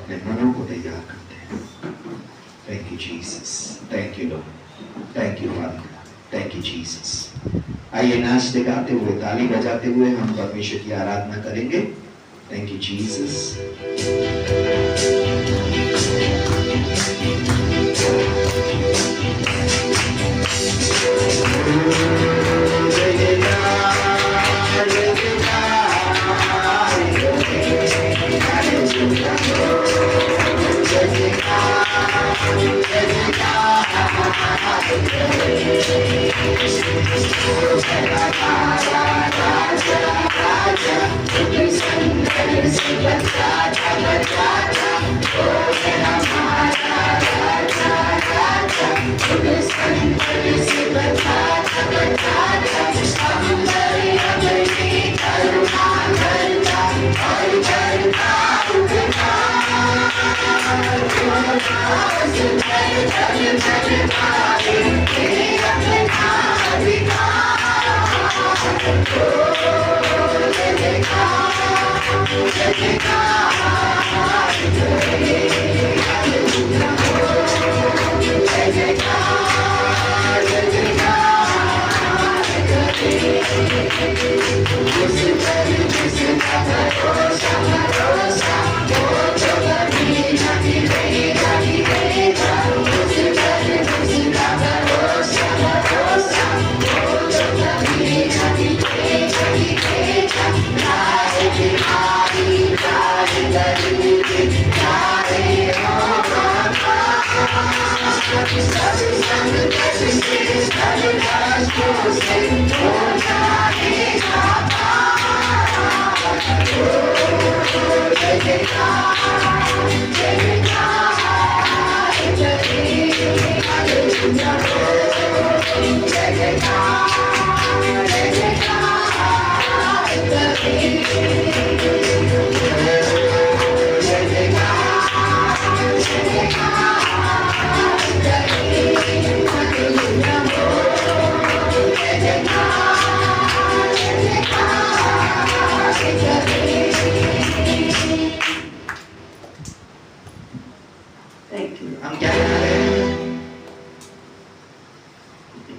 अपने मनों को तैयार करते हैं। Thank you Jesus, thank you Lord, thank you father, thank you Jesus. आइए नाचते गाते हुए ताली बजाते हुए हम परमेश्वर की आराधना करेंगे। Thank you Jesus.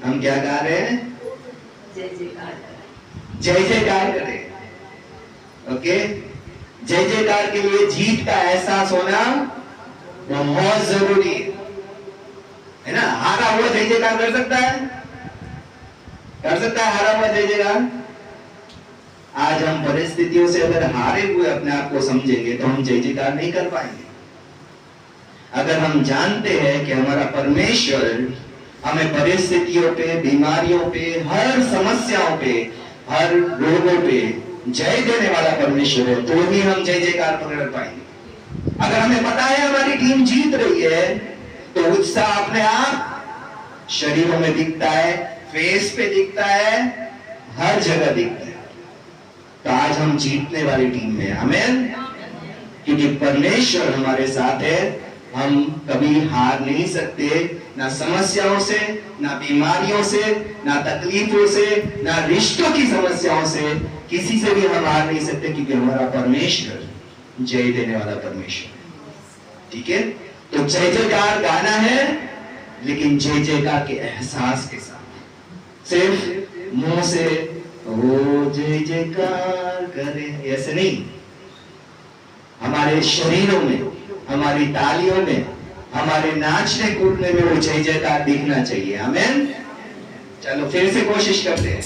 हम क्या गा रहे हैं? जय जयकार करें। ओके, जय जयकार के लिए जीत का एहसास होना बहुत जरूरी है ना। हारा हुआ जय जयकार कर सकता है? कर सकता है हारा हुआ जय जयकार? आज हम परिस्थितियों से अगर हारे हुए अपने आप को समझेंगे तो हम जय जयकार नहीं कर पाएंगे। अगर हम जानते हैं कि हमारा परमेश्वर हमें परिस्थितियों पे, बीमारियों पे, हर समस्याओं पे, हर रोगों पे जय देने वाला परमेश्वर है, तो ही हम जय जयकार कर पाएंगे। अगर हमें पता है हमारी टीम जीत रही है तो उत्साह अपने आप शरीरों में दिखता है, फेस पे दिखता है, हर जगह दिखता है। तो आज हम जीतने वाली टीम में, आमीन, क्योंकि परमेश्वर हमारे साथ है। हम कभी हार नहीं सकते, ना समस्याओं से, ना बीमारियों से, ना तकलीफों से, ना रिश्तों की समस्याओं से, किसी से भी हम हार नहीं सकते, क्योंकि हमारा परमेश्वर जय देने वाला परमेश्वर है। ठीक है, तो जय जयकार गाना है, लेकिन जय जयकार के एहसास के साथ, सिर्फ मुंह से ओ जय जयकार करें ऐसे नहीं, हमारे शरीरों में, हमारी तालियों में, हमारे नाचने कूदने में वो जय जयकार दिखना चाहिए। आमीन। चलो फिर से कोशिश करते हैं।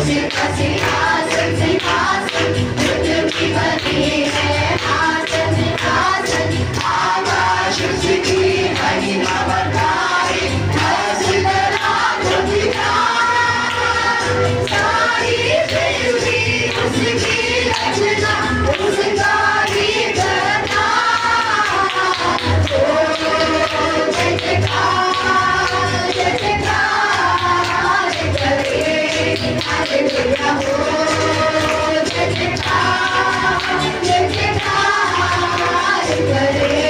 सिंहासन सिंहासन पृथ्वी बनी है आसन आसन आकाश उसकी महिमा बताए हंस धरा दुनिया सारी पृथ्वी उसकी रचना उसका ही करना ओ जय जयकार करे हालेलुया हो जय जयकार करे जय जयकार करे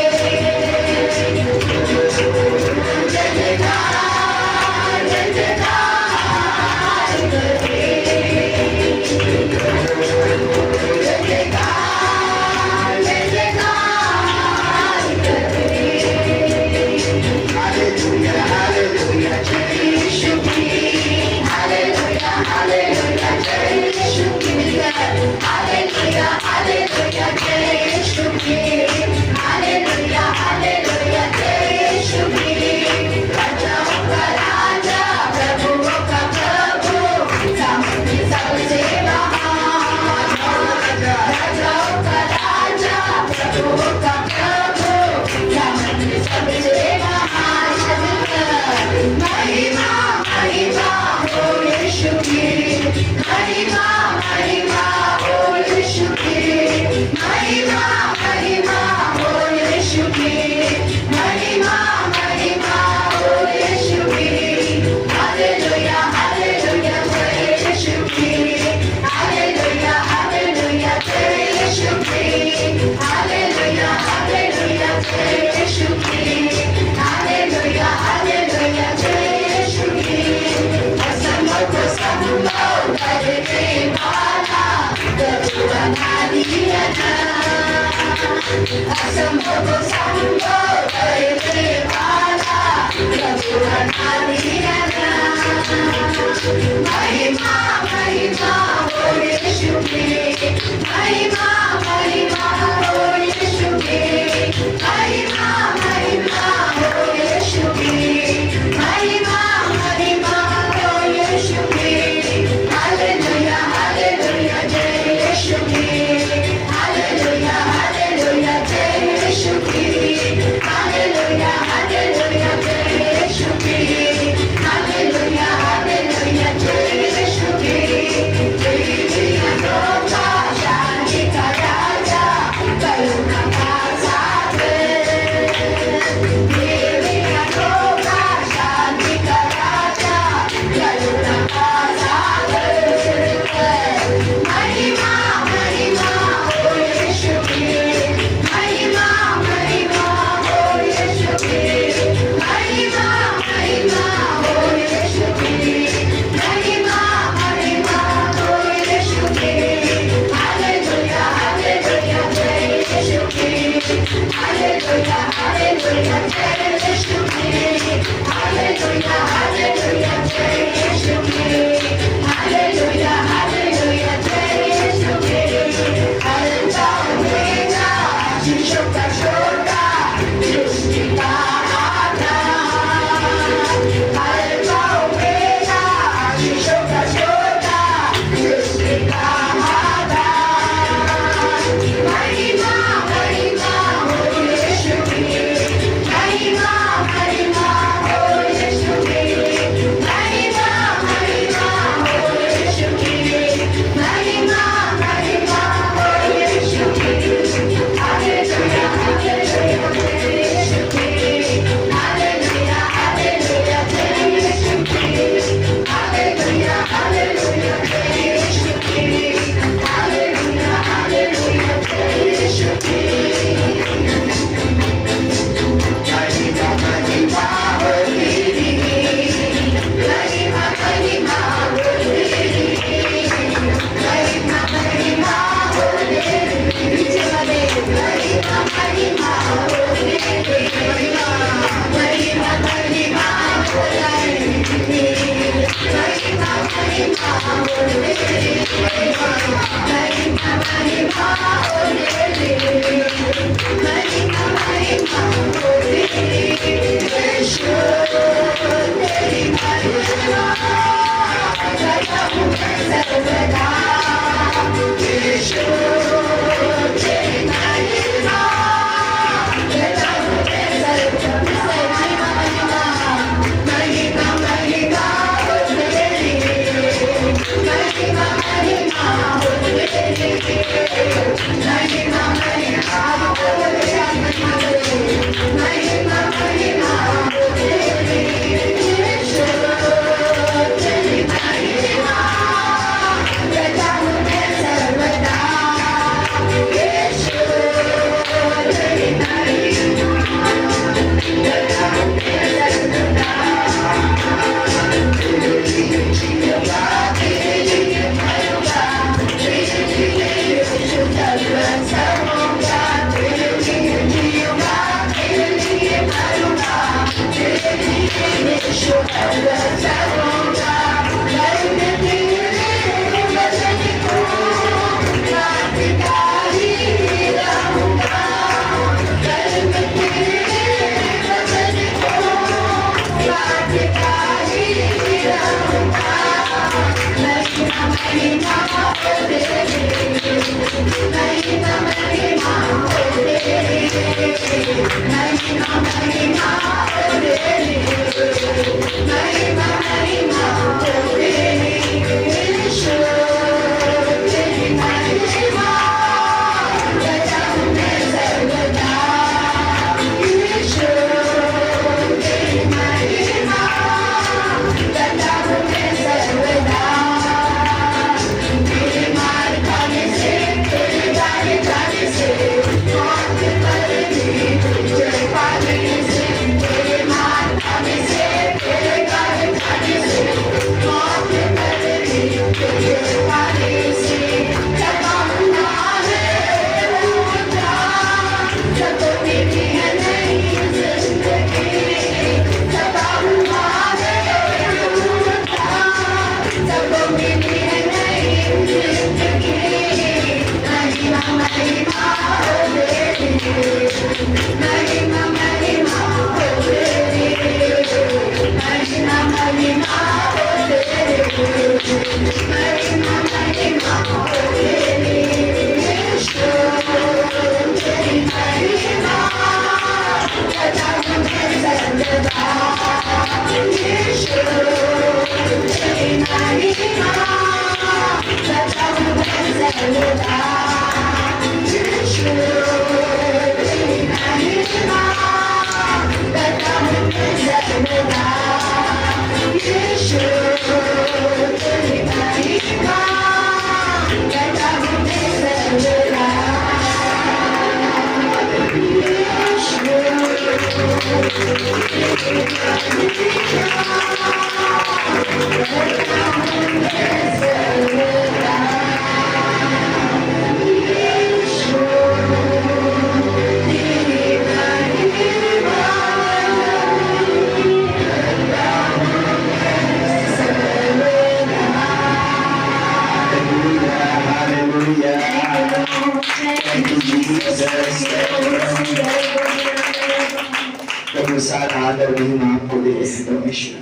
प्रभु सारा आदर महिमा आपको देते हैं परमेश्वर।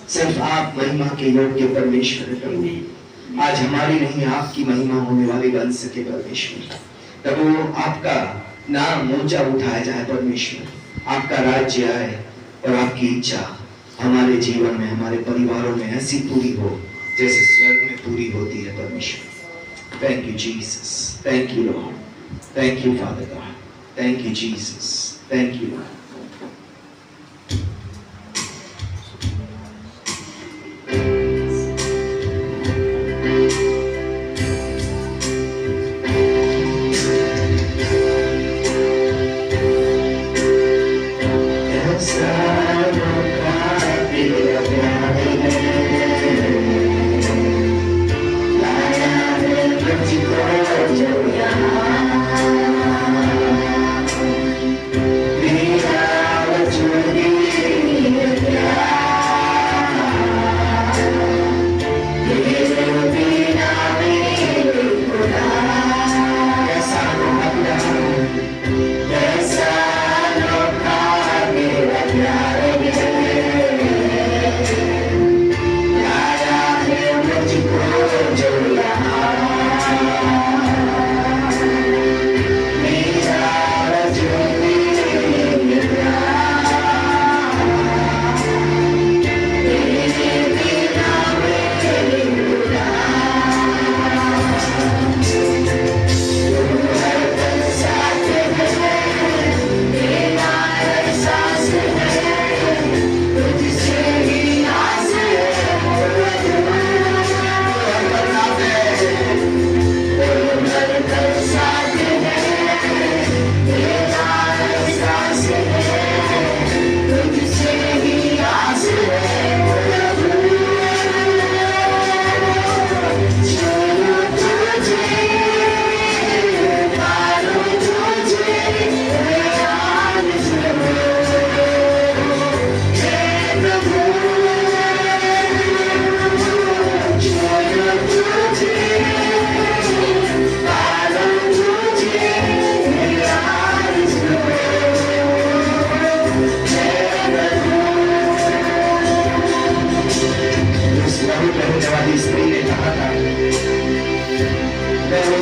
सिर्फ आप महिमा के योग्य परमेश्वर है प्रभु। आज हमारी नहीं आपकी महिमा होने वाली बन सके परमेश्वर। प्रभु आपका नाम ऊंचा उठाया जाए परमेश्वर। आपका राज्य आए और आपकी इच्छा हमारे जीवन में, हमारे परिवारों में ऐसी पूरी हो जैसे स्वर्ग में पूरी होती है परमेश्वर। Thank you Jesus, thank you Lord, thank you father God, thank you Jesus, thank you Lord. Yeah.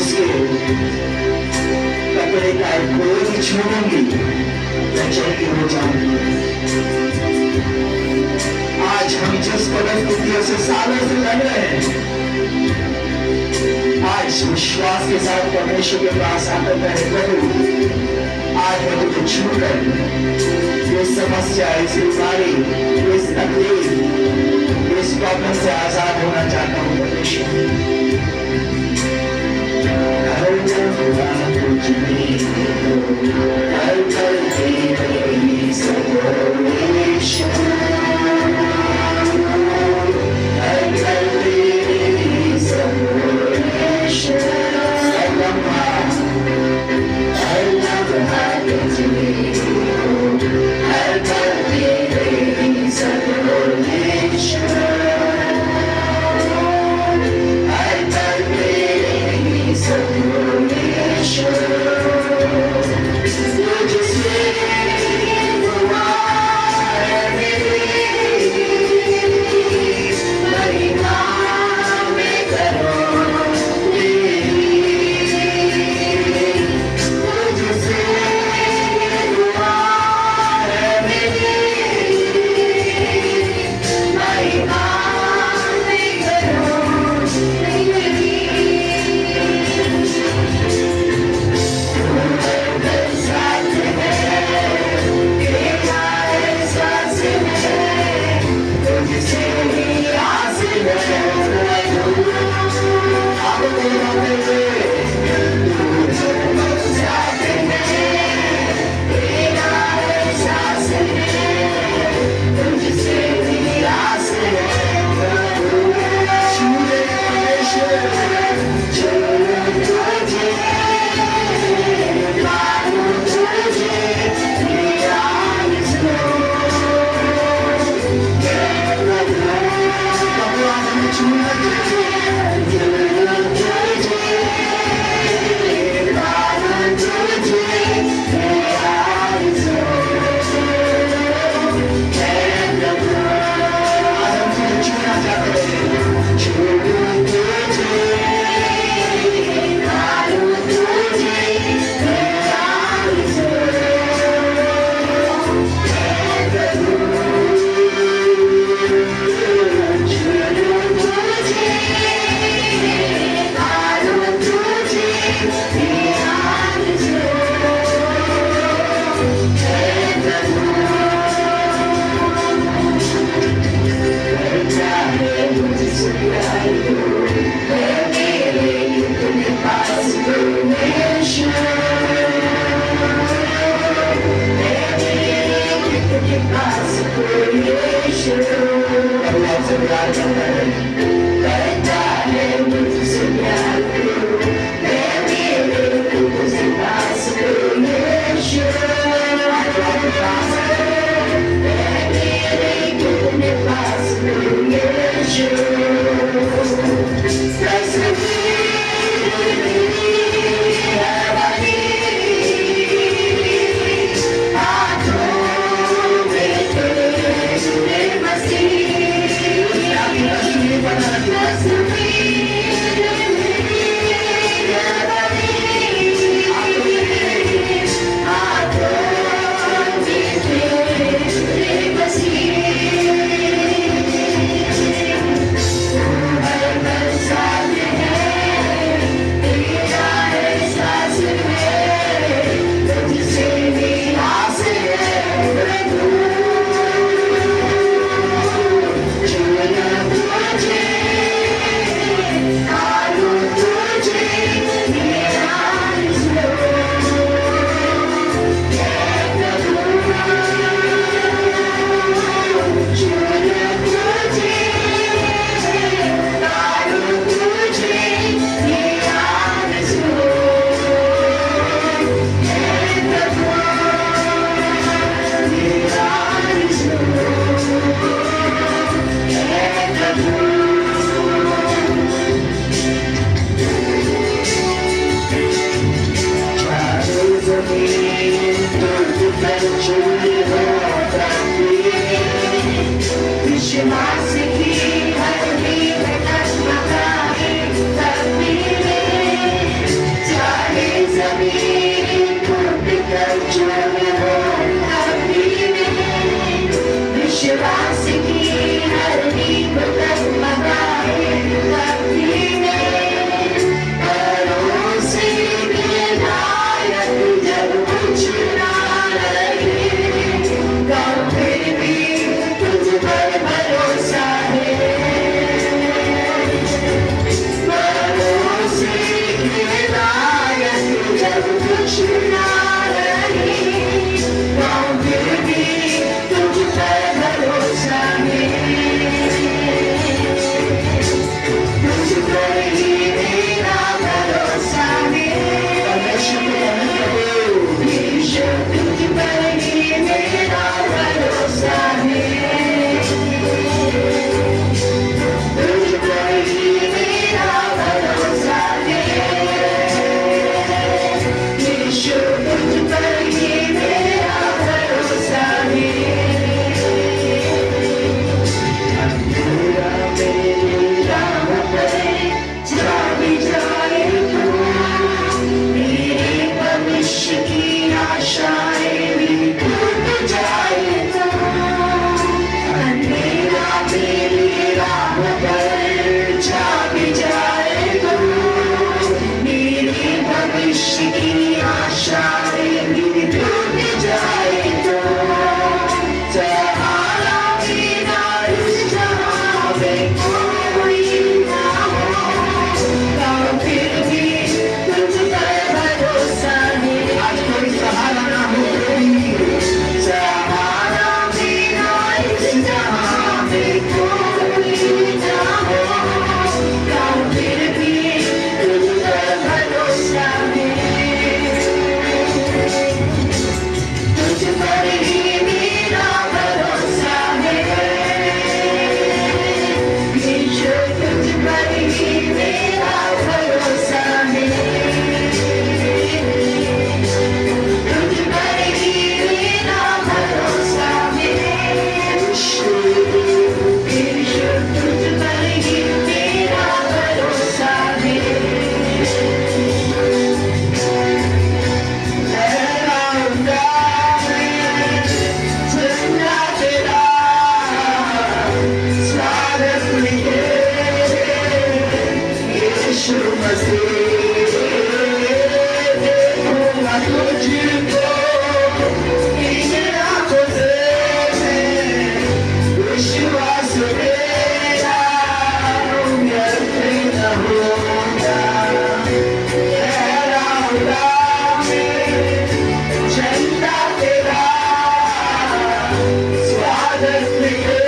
उसके कपड़े का एक कोई छूऊंगी मैं चलती हो जाऊंगी। आज हम जिस परिस्थितियों से सालों से लड़ रहे हैं, आज विश्वास के साथ परमेश्वर के पास आकर कहे प्रभु आज मैं तुझे छूकर ये समस्या, इस बीमारी, इस तकलीफ, इस प्रॉब्लम से आजाद होना चाहता हूं परमेश्वर। हर जगह तुझ में हर पल तेरी सर्वेश्वर, हर पल तेरी सर्वेश्वर, हर लम्हा तुझ में हर पल तेरी सर्वेश्वर, हर पर ही मेरा भरोसा है। परमेश्वर को आनंद करो। यीशु तुझ पर ही मेरा भरोसा है। तुझ पर ही मेरा भरोसा है। यीशु तुझ पर ही मेरा भरोसा है। अंधेरा मेरी राह पर जा भी जाए तो, मेरे भविष्य की आशाएं भी टूट जाए तो। अंधेरा मेरी राह पर जा भी जाए तो, मेरे भविष्य की आशाएं भी टूट जाए तो। सहारा मेरा इस जहां में कोई ना हो, तो फिर भी तुझ पर भरोसा है। आज कोई सहारा ना हो, सहारा मेरा इस जहां में कोई ना हो, तो फिर भी तुझ पर भरोसा है। तुझ पर ही मेरा भरोसा है। यीशु तुझ पर ही मेरा भरोसा है। तुझ पर ही मेरा भरोसा है। यीशु तुझ पर ही मेरा भरोसा है। लहराऊंगा मैं झंडा तेरा, स्वागत लिए यीशु मसीह। देखूंगा तुझको इन आंखों से मैं, विश्वास मेरा व्यर्थ न होगा। लहराऊंगा मैं झंडा तेरा, स्वागत लिए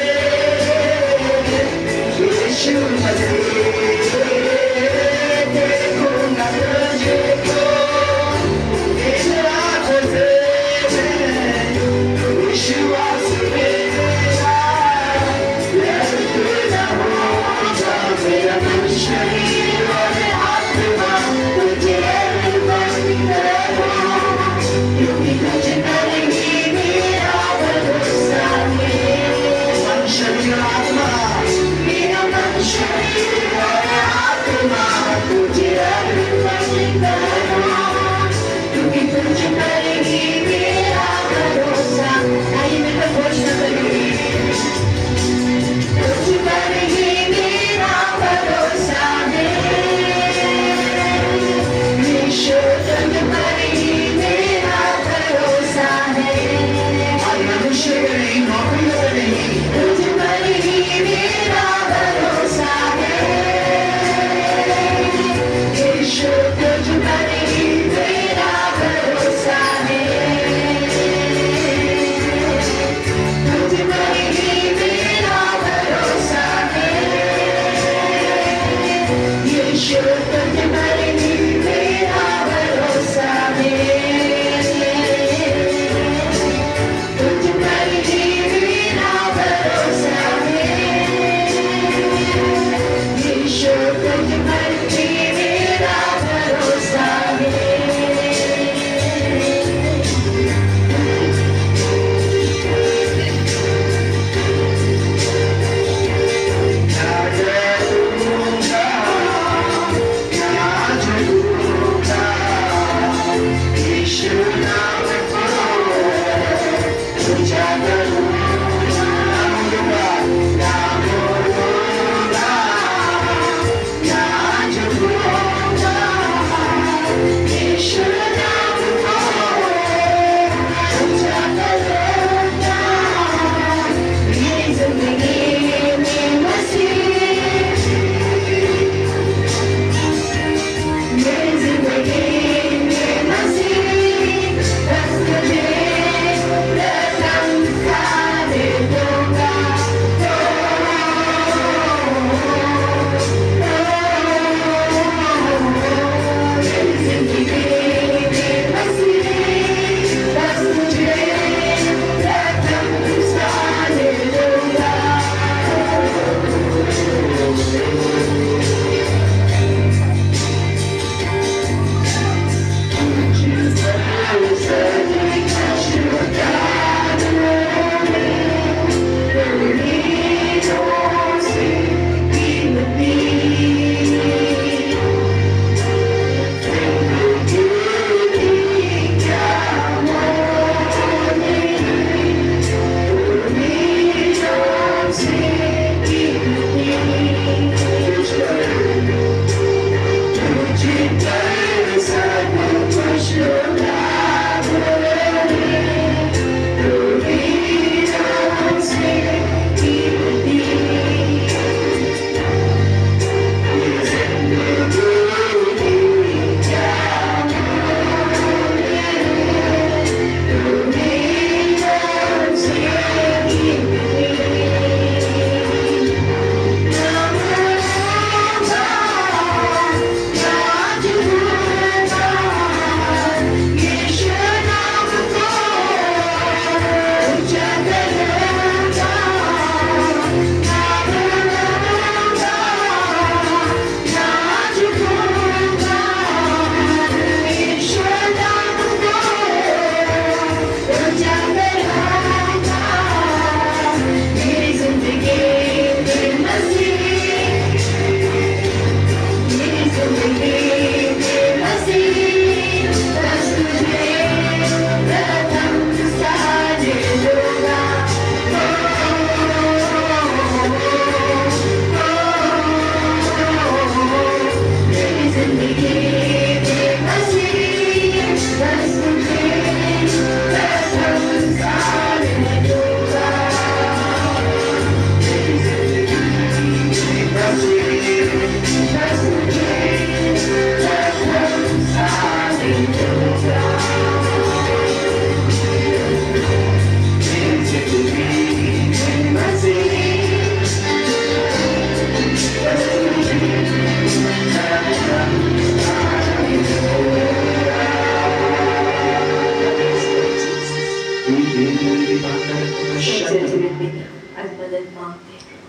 यीशु मसीह। देखूंगा तुझको इन आंखों से मैं, विश्वास मेरा व्यर्थ न होगा। मेरा मन, शरीर और आत्मा तुझे अर्पण करूं, क्योंकि तुझ पर ही मेरा भरोसा है। मन, शरीर, आत्मा, मेरा मन, शरीर और आत्मा तुझे अर्पण करूं, क्योंकि तुझ पर ही मेरा भरोसा। आइए मिलकर घोषणा करें। तुझ पर ही मेरा भरोसा है। यीशु तुझ पर ही मेरा भरोसा है। मनुष्य पर नहीं, नौकरी पर नहीं, तुझ पर ही मेरा भरोसा है। यीशु तुझ पर ही मेरा भरोसा है। तुझ पर ही मेरा भरोसा है। यीशु तुझ पर ही मेरा भरोसा है। तुझ पर ही मेरा भरोसा है। यीशु तुझ पर ही मेरा भरोसा है।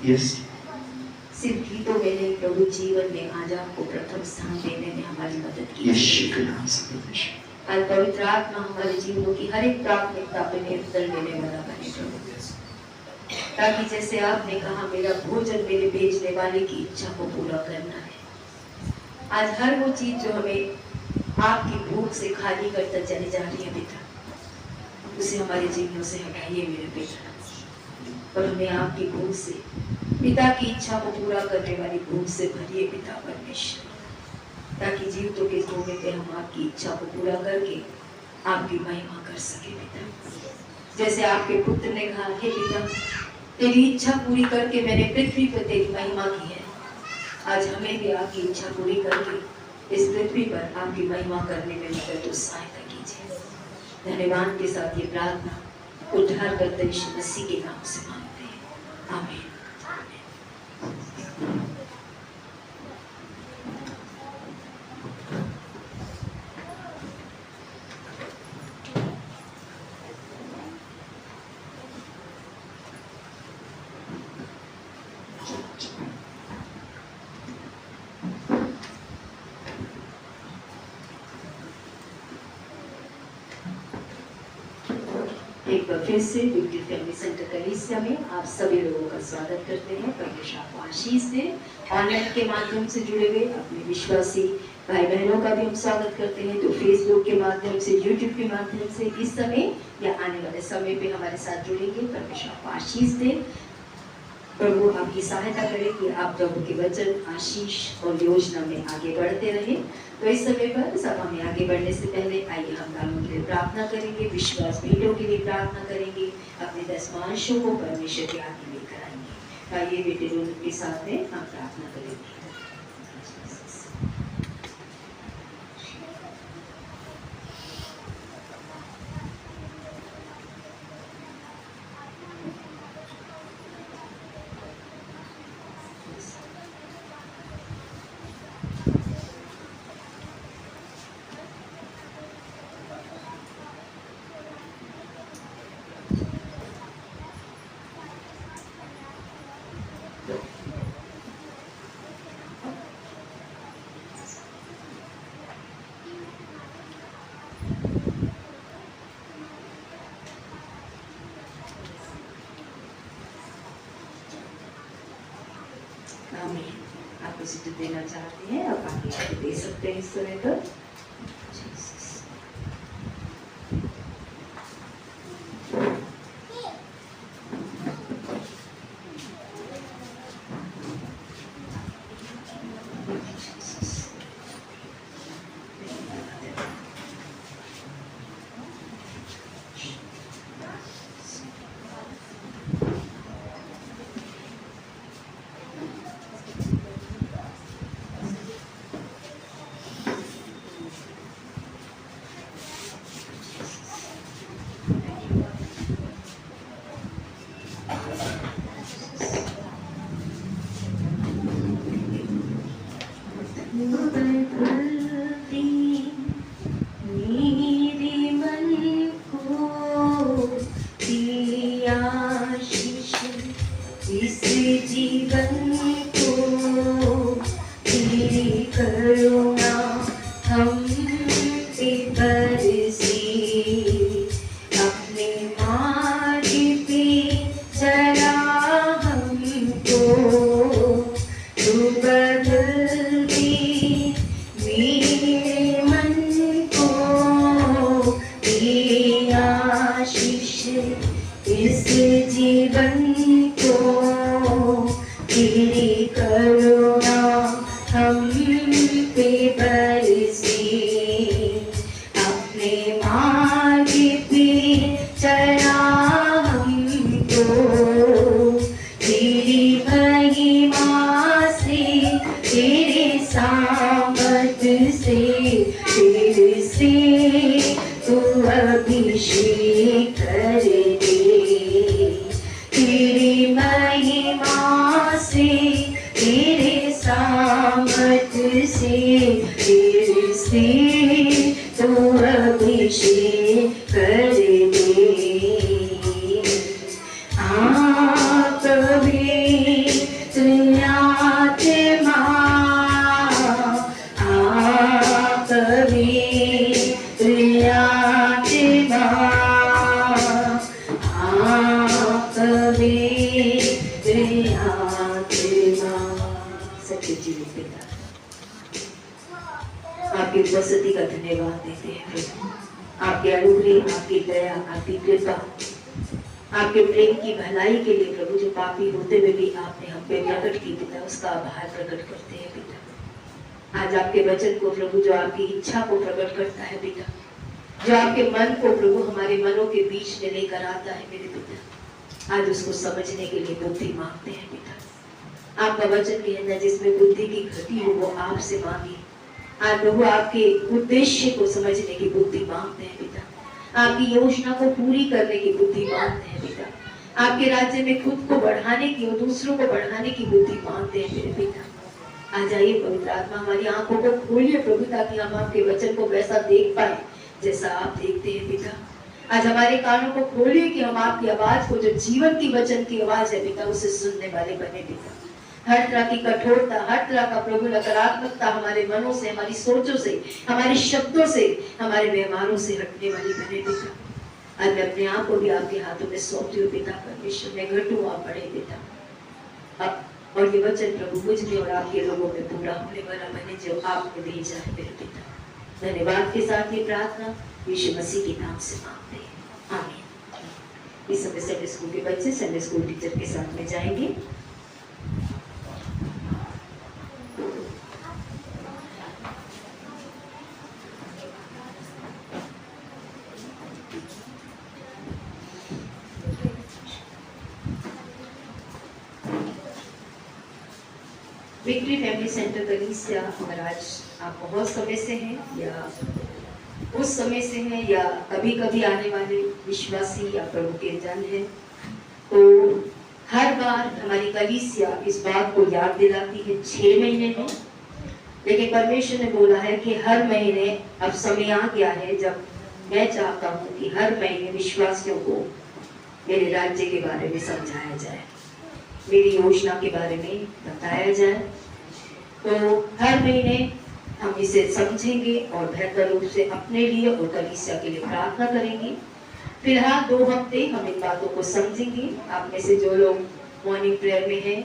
यस, सिर्फ गीतों में नहीं प्रभु, जीवन में आज आपको प्रथम स्थान देने में हमारी मदद की। यीशु के नाम से आज पवित्र आत्मा हमारे जीवनों की हर एक प्राथमिकता पे नियंत्रण लेने वाला बने प्रभु, ताकि जैसे आपने कहा मेरा भोजन मेरे भेजने वाले की इच्छा को पूरा करना है। आज हर वो चीज जो हमें आपकी भूख से खाली करता चली जा रही है पिता, उसे हमारे जीवनों से हटाइए मेरे पिता, और हमें आपकी भूख से, पिता की इच्छा को पूरा करने वाली भूख से भरिए पिता परमेश्वर, ताकि जीवितों के कोने पे हम आपकी इच्छा को पूरा करके आपकी महिमा कर सके पिता। जैसे आपके पुत्र ने कहा, हे पिता तेरी इच्छा पूरी करके मैंने पृथ्वी पर तेरी महिमा की है, आज हमें भी आपकी इच्छा पूरी करके इस पृथ्वी पर आपकी महिमा करने में मदद और सहायता कीजिए। धन्यवाद के साथ ये प्रार्थना उद्धारकर्ता यीशु मसीह के नाम से मांगते हैं, आमीन। एक बार फिर से विक्ट्री फैमिली सेंटर कलीसिया में आप सभी लोगों का स्वागत करते हैं। परमेश्वर आपको आशीष दे। ऑनलाइन के माध्यम से जुड़े हुए अपने विश्वासी भाई बहनों का भी हम स्वागत करते हैं, जो फेसबुक के माध्यम से, यूट्यूब के माध्यम से इस समय या आने वाले समय पे हमारे साथ जुड़ेंगे। परमेश्वर आपको आशीष दे। प्रभु आपकी सहायता करे कि आप प्रभु के वचन, आशीष और योजना में आगे बढ़ते रहे। तो इस समय पर सब हमें आगे बढ़ने से पहले आइए हम दानों के लिए प्रार्थना करेंगे, विश्वास भेंटों के लिए प्रार्थना करेंगे, अपने दशमांशों को परमेश्वर के आगे लेकर आएंगे। आइए बेटे दोनों के साथ में हम प्रार्थना करेंगे। आप उसे देना चाहते हैं, आप आगे दे सकते हैं इस समय पर। आप भी आपकी उपस्थिति का धन्यवाद देते हैं प्रभु। आपके अनुग्रह, आपकी दया, आपकी कृपा, आपके प्रेम की भलाई के लिए प्रभु जो पापी होते हुए भी आपने हम पे प्रकट की पिता, उसका आभार प्रकट करते हैं पिता। आज आपके वचन को प्रभु जो आपकी इच्छा को प्रकट करता है पिता, जो आपके मन को प्रभु हमारे मनों के बीच में लेकर आता है मेरे पिता, आज उसको समझने के लिए बुद्धि मांगते हैं पिता। आपका वचन कहना जिसमें बुद्धि की घटी हो वो आपसे मांगी। आज प्रभु आपके उद्देश्य को समझने की बुद्धि मांगते हैं पिता, आपकी योजना को पूरी करने की बुद्धि मांगते हैं पिता, आपके राज्य में खुद को बढ़ाने की और दूसरों को बढ़ाने की बुद्धि मांगते हैं मेरे पिता। आ जाइए पवित्र आत्मा, हमारी आंखों को खोलिए प्रभु, ताकि हम आपके वचन को वैसा देख पाए जैसा आप देखते हैं पिता। आज हमारे कानों को खोलिए कि हम आपकी आवाज को, जो जीवन की वचन की आवाज है पिता, उसे सुनने वाले बने पिता। हर तरह की कठोरता, हर तरह का प्रभु नकारात्मकता हमारे मनों से, हमारी सोचों से, हमारे शब्दों से, हमारे व्यवहारों से हटने वाली बने पिता। आज मैं अपने आप को भी आपके हाथों में सौंपती हूँ पिता। परमेश्वर में घटू आप बढ़े पिता। अब और ये वचन प्रभु मुझ में और आपके लोगों में पूरा होने वाला बने जो आपने भेजा है मेरे पिता। धन्यवाद के साथ ये प्रार्थना यीशु मसीह के नाम से मांगते हैं, आमीन। इस समय संडे स्कूल के बच्चे संडे स्कूल टीचर के साथ में जाएंगे। विक्ट्री फैमिली सेंटर कलीसिया, अगर आज आप बहुत समय से हैं या उस समय से हैं या कभी कभी आने वाले विश्वासी या प्रभु के जन हैं, तो हर बार हमारी कलीसिया इस बात को याद दिलाती है 6 महीने में, लेकिन परमेश्वर ने बोला है कि हर महीने अब समय आ गया है जब मैं चाहता हूँ कि हर महीने विश्वासियों को मेरे राज्य के बारे में समझाया जाए, मेरी योजना के बारे में बताया जाए। तो हर महीने हम इसे समझेंगे और बेहतर रूप से अपने लिए और कलीसिया के लिए प्रार्थना करेंगे। फिलहाल 2 हफ्ते हम इन बातों को समझेंगे। आप में से जो लोग मॉर्निंग प्रेयर में हैं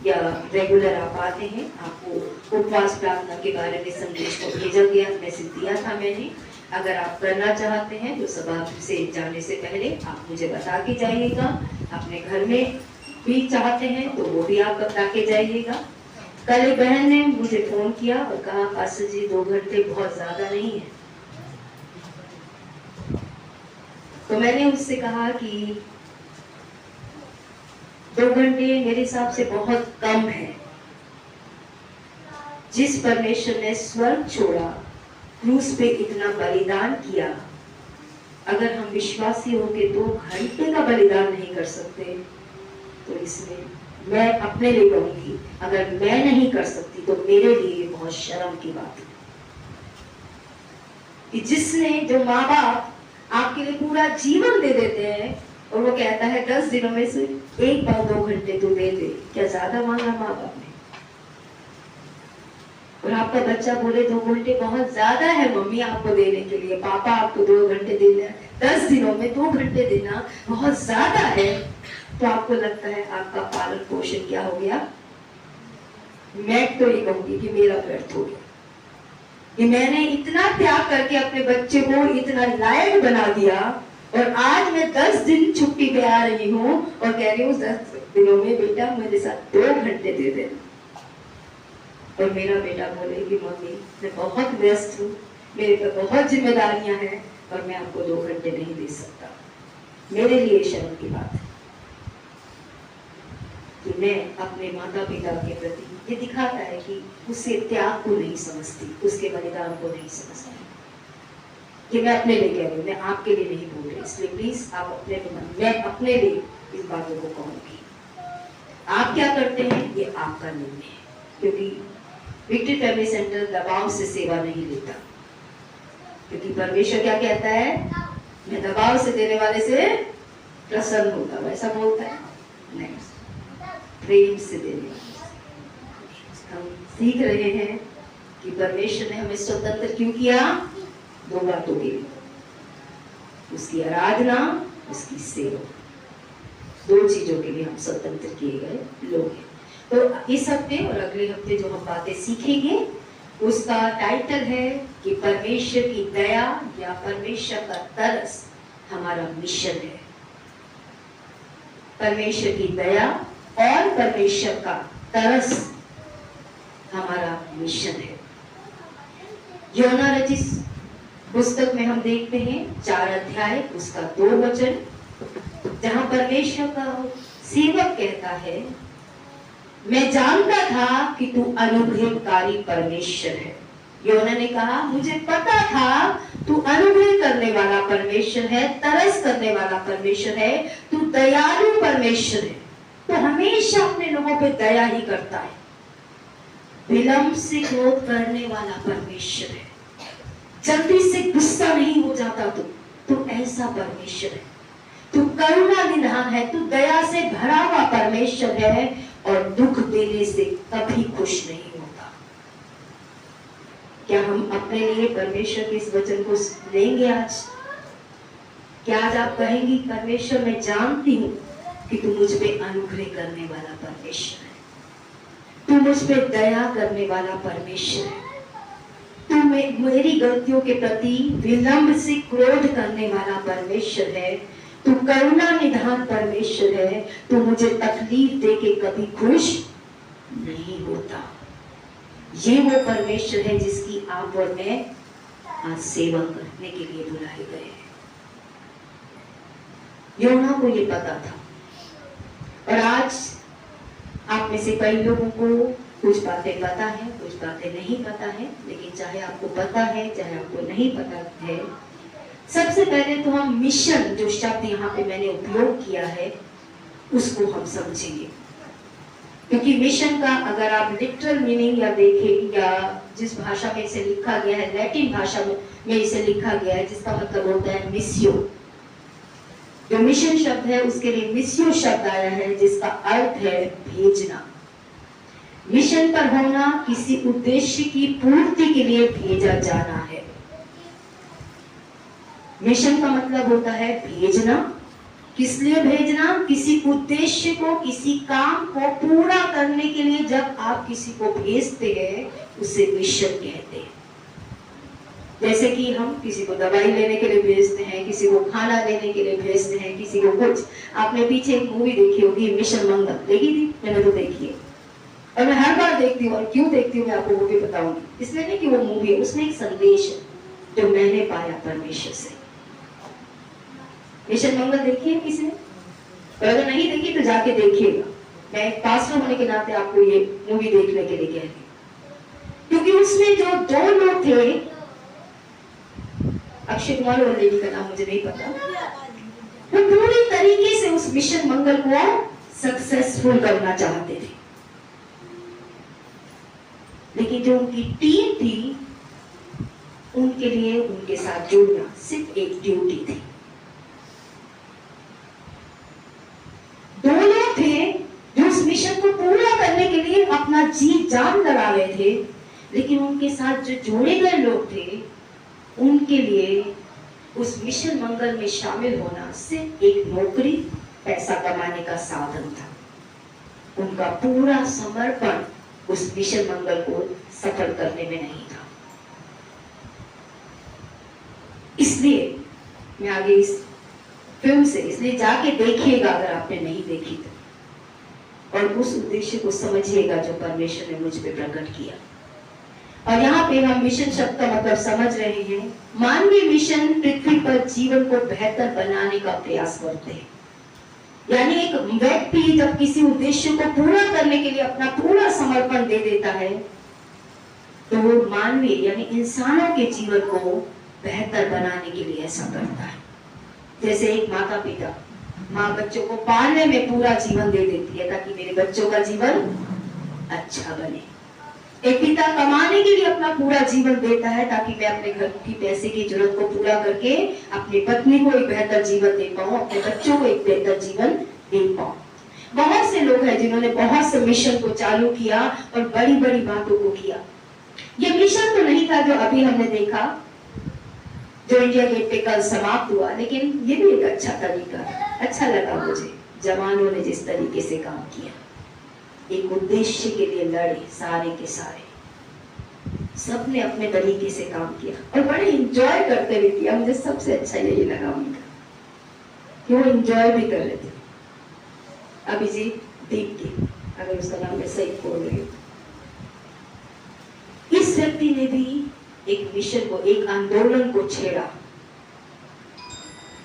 या रेगुलर आप आते हैं, आपको उपवास प्रार्थना के बारे में संदेश को भेजा गया, मैसेज दिया था मैंने। अगर आप करना चाहते हैं तो सभा से जाने से पहले आप मुझे बता के जाइएगा। अपने घर में भी चाहते हैं तो वो भी आप बता के जाइएगा। कल एक बहन ने मुझे फोन किया और कहा पास्टर जी 2 घंटे बहुत ज्यादा नहीं है, तो मैंने उससे कहा कि 2 घंटे मेरे हिसाब से बहुत कम है। जिस परमेश्वर ने स्वर्ग छोड़ा, क्रूस पे इतना बलिदान किया, अगर हम विश्वासी होके 2 घंटे का बलिदान नहीं कर सकते तो इसमें मैं अपने लिए कहूंगी, अगर मैं नहीं कर सकती तो मेरे लिए बहुत शर्म की बात है कि जिसने, जो माँ बाप आपके लिए पूरा जीवन दे देते हैं और वो कहता है 10 दिनों में से एक बार 2 घंटे तू दे दे, क्या ज्यादा मांगा माँ बाप ने? और आपका बच्चा बोले 2 घंटे बहुत ज्यादा है मम्मी आपको देने के लिए, पापा आपको 2 घंटे देना, 10 दिनों में 2 घंटे देना बहुत ज्यादा है, तो आपको लगता है आपका पालन पोषण क्या हो गया? मैं तो ये कहूंगी कि मेरा व्यर्थ हो गया कि मैंने इतना त्याग करके अपने बच्चे को इतना लायक बना दिया और आज मैं 10 दिन छुट्टी पे आ रही हूँ और कह रही हूँ 10 दिनों में बेटा मेरे साथ 2 घंटे दे दे, और मेरा बेटा बोले कि मम्मी मैं बहुत व्यस्त हूँ, मेरे पे बहुत जिम्मेदारियां हैं और मैं आपको 2 घंटे नहीं दे सकता। मेरे लिए शर्म की बात है कि मैं अपने माता पिता के प्रति, ये दिखाता है कि उसके त्याग को नहीं समझती, उसके बलिदान को नहीं समझती। कि मैं अपने लिए कह रही हूँ, मैं आपके लिए नहीं बोल रही, इसलिए प्लीज आप अपने, मैं अपने लिए इस बातों को कहूंगी। आप क्या करते हैं ये आपका निर्णय है, क्योंकि विक्ट्री फैमिली सेंटर दबाव से सेवा नहीं लेता, क्योंकि परमेश्वर क्या कहता है, मैं दबाव से देने वाले से प्रसन्न होता, वैसा बोलता है नहीं, प्रेम से देने वाले। हम सीख रहे हैं कि परमेश्वर ने हमें स्वतंत्र क्यों किया? 2 बातों के लिए, उसकी आराधना, उसकी सेवा, 2 चीजों के लिए हम स्वतंत्र किए गए लोग हैं। तो इस हफ्ते और अगले हफ्ते जो हम बातें सीखेंगे उसका टाइटल है कि परमेश्वर की दया या परमेश्वर का तरस हमारा मिशन है। परमेश्वर की दया और परमेश्वर का तरस हमारा मिशन है। योना रचित पुस्तक में हम देखते हैं 4 अध्याय उसका 2 वचन, जहां परमेश्वर का सेवक कहता है, मैं जानता था कि तू अनुग्रहकारी परमेश्वर है। योना ने कहा, मुझे पता था तू अनुग्रह करने वाला परमेश्वर है, तरस करने वाला परमेश्वर है, तू दयालु परमेश्वर है। तो हमेशा अपने लोगों पे दया ही करता है, विलंब से क्रोध करने वाला परमेश्वर है, जल्दी से गुस्सा नहीं हो जाता तू ऐसा परमेश्वर है, तू करुणा निधान है, तू दया से भरा हुआ परमेश्वर है और दुख देने से कभी खुश नहीं होता। क्या हम अपने लिए परमेश्वर के इस वचन को लेंगे आज? क्या आज आप कहेंगी, परमेश्वर मैं जानती हूँ कि तू मुझ पे अनुग्रह करने वाला परमेश्वर है, तू मुझ पे दया करने वाला परमेश्वर है, तू मेरी गलतियों के प्रति विलंब से क्रोध करने वाला परमेश्वर है, तू करुणा निधान परमेश्वर है, तू मुझे तकलीफ दे के कभी खुश नहीं होता। ये वो परमेश्वर है जिसकी आप और मैं आज सेवा करने के लिए बुलाए गए हैं। योना को ये पता था, और आज आप में से कई लोगों को कुछ बातें पता है, कुछ बातें नहीं पता है, लेकिन चाहे आपको पता है चाहे आपको नहीं पता है, सबसे पहले तो हम मिशन, जो शब्द यहाँ पे मैंने उपयोग किया है, उसको हम समझेंगे। क्योंकि मिशन का अगर आप लिटरल मीनिंग या देखें, या जिस भाषा में इसे लिखा गया है, लैटिन भाषा में इसे लिखा गया है, जिसका मतलब होता है मिसियो। जो मिशन शब्द है उसके लिए मिसियो शब्द आया है, जिसका अर्थ है भेजना। मिशन पर होना किसी उद्देश्य की पूर्ति के लिए भेजा जाना है। मिशन का मतलब होता है भेजना। किस लिए भेजना? किसी उद्देश्य को, किसी काम को पूरा करने के लिए जब आप किसी को भेजते हैं उसे मिशन कहते हैं। जैसे कि हम किसी को दवाई लेने के लिए भेजते हैं, किसी को खाना लेने के लिए भेजते हैं, किसी को कुछ। आपने पीछे एक मूवी देखी होगी, मिशन मंगल, देखी थी? मैंने तो देखी है और मैं हर बार देखती हूँ। और क्यों देखती हूँ मैं आपको वो भी बताऊंगी। इसलिए नहीं कि वो मूवी है, उसमें एक संदेश है जो मैंने पाया परमेश्वर से। मिशन मंगल देखी है किसी ने? और अगर नहीं देखी तो जाके देखिएगा। मैं एक पास्टर होने के नाते आपको ये मूवी देखने के लिए कह रही हूँ, क्योंकि उसमें जो 2 लोग थे, अक्षय कुमार और लेडी का नाम मुझे नहीं पता, वो पूरी तरीके से उस मिशन मंगल को सक्सेसफुल करना चाहते थे, लेकिन जो उनकी टीम थी उनके लिए उनके साथ जुड़ना सिर्फ एक ड्यूटी थी। 2 लोग थे जो उस मिशन को पूरा करने के लिए अपना जी जान लगा रहे थे, लेकिन उनके साथ जो जोड़े गए लोग थे उनके लिए उस मिशन मंगल में शामिल होना सिर्फ एक नौकरी, पैसा कमाने का साधन था। उनका पूरा समर्पण उस मिशन मंगल को सफल करने में नहीं था। इसलिए मैं आगे इस फिल्म से, इसलिए जाके देखिएगा अगर आपने नहीं देखी तो, और उस उद्देश्य को समझिएगा जो परमेश्वर ने मुझ पे प्रकट किया। और यहाँ पे हम मिशन शब्द का मतलब समझ रहे हैं, मानवीय मिशन पृथ्वी पर जीवन को बेहतर बनाने का प्रयास करते हैं। यानी एक व्यक्ति जब किसी उद्देश्य को पूरा करने के लिए अपना पूरा समर्पण दे देता है तो वो मानवीय यानी इंसानों के जीवन को बेहतर बनाने के लिए ऐसा करता है। जैसे एक माता पिता, माँ बच्चों को पालने में पूरा जीवन दे देती है ताकि मेरे बच्चों का जीवन अच्छा बने। एक पिता कमाने के लिए अपना पूरा जीवन देता है ताकि मैं अपने घर की पैसे की जरूरत को पूरा करके अपनी पत्नी को एक बेहतर जीवन दे पाऊं, अपने बच्चों को एक बेहतर जीवन दे पाऊं। बहुत से लोग हैं जिन्होंने बहुत से मिशन को चालू किया और बड़ी बड़ी बातों को किया। ये मिशन तो नहीं था जो अभी हमने देखा, जो इंडिया गेट पे कल समाप्त हुआ, लेकिन ये भी एक अच्छा तरीका, अच्छा लगा मुझे जवानों ने जिस तरीके से काम किया। एक उद्देश्य के लिए लड़े सारे के सारे, सबने अपने तरीके से काम किया और बड़े इंजॉय करते हुए किया। मुझे सबसे अच्छा यही लगा उनका कि वो इंजॉय भी कर रहे थे। अभिजीत दीप्ति, अगर उसका नाम मैं सही बोल रही हूँ, इस व्यक्ति ने भी एक मिशन को, एक आंदोलन को छेड़ा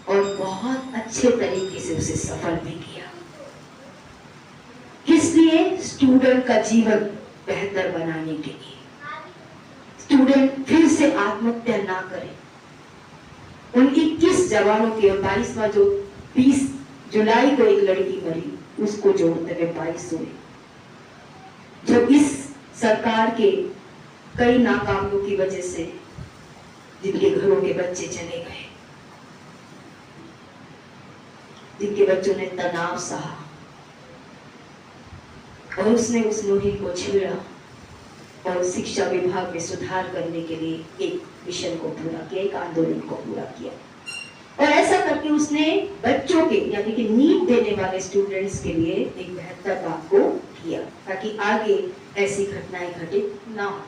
और बहुत अच्छे तरीके से उसे सफल भी किया। किस लिए? स्टूडेंट का जीवन बेहतर बनाने के लिए, स्टूडेंट फिर से आत्महत्या ना करे। उन 21 जवानों के 22वां जो 20 जुलाई को एक लड़की मरी, उसको जोड़ते हुए 22 हुए। जो इस सरकार के कई नाकामियों की वजह से जिनके घरों के बच्चे चले गए, जिनके बच्चों ने तनाव सहा, और उसने उस मुहिम को छेड़ा और शिक्षा विभाग में सुधार करने के लिए एक मिशन को पूरा किया, एक आंदोलन को पूरा किया। और ऐसा करके उसने बच्चों के, यानी कि नीट देने वाले स्टूडेंट्स के लिए एक बेहतर बात को किया, ताकि आगे ऐसी घटनाएं घटित ना हो।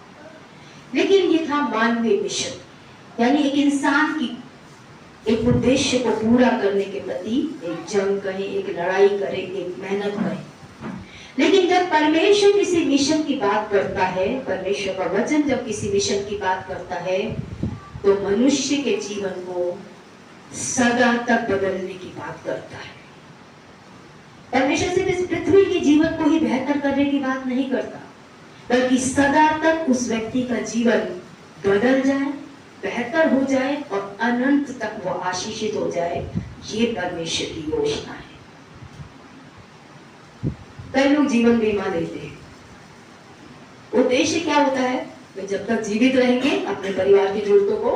लेकिन ये था मानवीय मिशन, यानी एक इंसान की एक उद्देश्य को पूरा करने के प्रति एक जंग करें, एक लड़ाई करें, एक मेहनत करें। लेकिन जब परमेश्वर किसी मिशन की बात करता है, परमेश्वर का वचन जब किसी मिशन की बात करता है, तो मनुष्य के जीवन को सदा तक बदलने की बात करता है। परमेश्वर सिर्फ इस पृथ्वी के जीवन को ही बेहतर करने की बात नहीं करता, बल्कि सदा तक उस व्यक्ति का जीवन बदल जाए, बेहतर हो जाए और अनंत तक वो आशीषित हो जाए। ये परमेश्वर की योजना है। कई लोग जीवन बीमा लेते हैं। उद्देश्य क्या होता है? वे जब तक जीवित रहेंगे अपने परिवार की जरूरतों को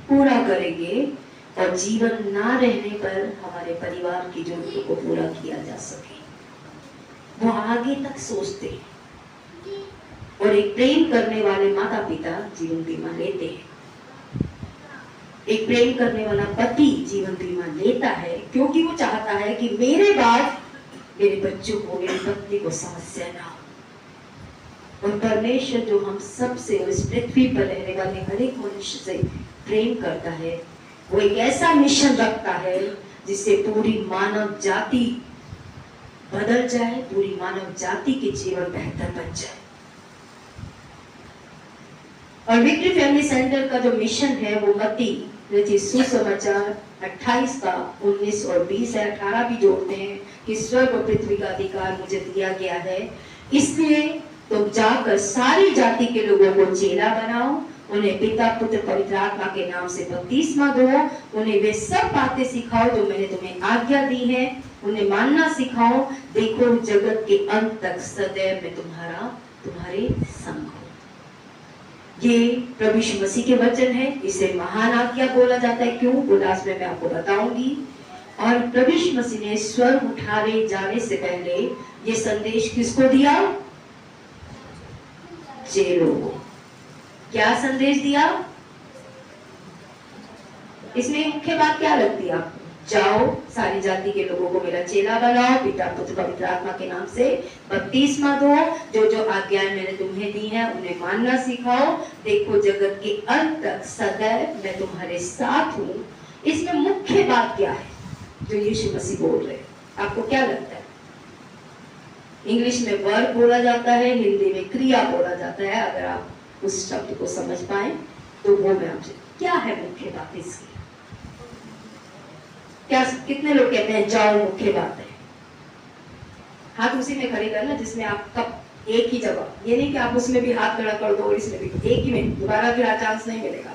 पूरा करेंगे और जीवन ना रहने पर हमारे परिवार की जरूरतों को पूरा किया जा सके। वो आगे तक सोचते हैं। और एक प्रेम करने वाले माता पिता जीवन बीमा लेते हैं। एक प्रेम करने वाला पति जीवन बीमा लेता है, क्योंकि वो चाहता है कि मेरे बाद मेरे बच्चों को, मेरी पत्नी को समस्या ना हो। और परमेश्वर जो हम सब से, इस पृथ्वी पर रहने वाले हर एक मनुष्य से प्रेम करता है, वो एक ऐसा मिशन रखता है जिससे पूरी मानव जाति बदल जाए, पूरी मानव जाति के जीवन बेहतर बन जाए। और विक्ट्री फैमिली सेंटर का जो मिशन है वो मत्ती सुसमाचार 28 का 19 और 20 है। 18 भी जोड़ते हैं कि स्वर्ग और पृथ्वी का अधिकार मुझे दिया गया है, इसलिए तुम जाकर सारी जाति के लोगों को चेला बनाओ, उन्हें पिता पुत्र पवित्र आत्मा के नाम से बपतिस्मा दो, उन्हें वे सब बातें सिखाओ जो मैंने तुम्हें आज्ञा दी है, उन्हें मानना सिखाओ। देखो जगत के अंत तक सदैव मैं तुम्हारे संग हूं। ये प्रभु यीशु मसीह के वचन है। इसे महान आज्ञा बोला जाता है। क्यों? वो लास्ट में मैं आपको बताऊंगी। और प्रभु यीशु मसीह ने स्वर्ग उठाए जाने से पहले ये संदेश किसको दिया? चेलों को। क्या संदेश दिया? इसमें मुख्य बात क्या लगती है आपको? जाओ सारी जाति के लोगों को मेरा चेला बनाओ, पिता पुत्र पवित्र आत्मा के नाम से बपतिस्मा दो, जो जो आज्ञाएं मैंने तुम्हें दी हैं उन्हें मानना सिखाओ। देखो जगत के अंत तक सदैव मैं तुम्हारे साथ हूँ। इसमें मुख्य बात क्या है जो यीशु मसीह बोल रहे हैं? आपको क्या लगता है? इंग्लिश में वर्ब बोला जाता है, हिंदी में क्रिया बोला जाता है। अगर आप उस शब्द को समझ पाए तो वो मैं आपसे, क्या है मुख्य बात इसकी? क्या कितने लोग कहते हैं जाओ मुख्य बात है? हाथ उसी में खड़े करना जिसमें आप कब एक ही जगह, ये नहीं कि आप उसमें भी हाथ खड़ा कर दो और इसमें भी, एक ही में दोबारा फिर चांस नहीं मिलेगा।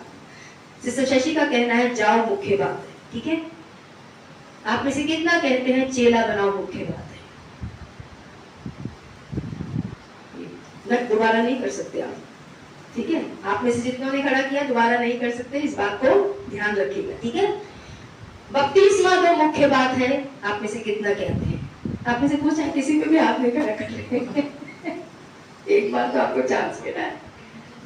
सिस्टर शशि का कहना है जाओ मुख्य बात है। ठीक है, आप में से कितना कहते हैं चेला बनाओ मुख्य बात है? मैं दोबारा नहीं कर सकते आप। ठीक है, आप में से जितनों ने खड़ा किया दोबारा नहीं कर सकते, इस बात को ध्यान रखिएगा। ठीक है, बपतिस्मा दो मुख्य बात है। आप में से कितना कहते हैं? आप में से पूछा किसी में भी हाथ नहीं खड़ा कर ले। एक बार तो आपको चांस मिला है।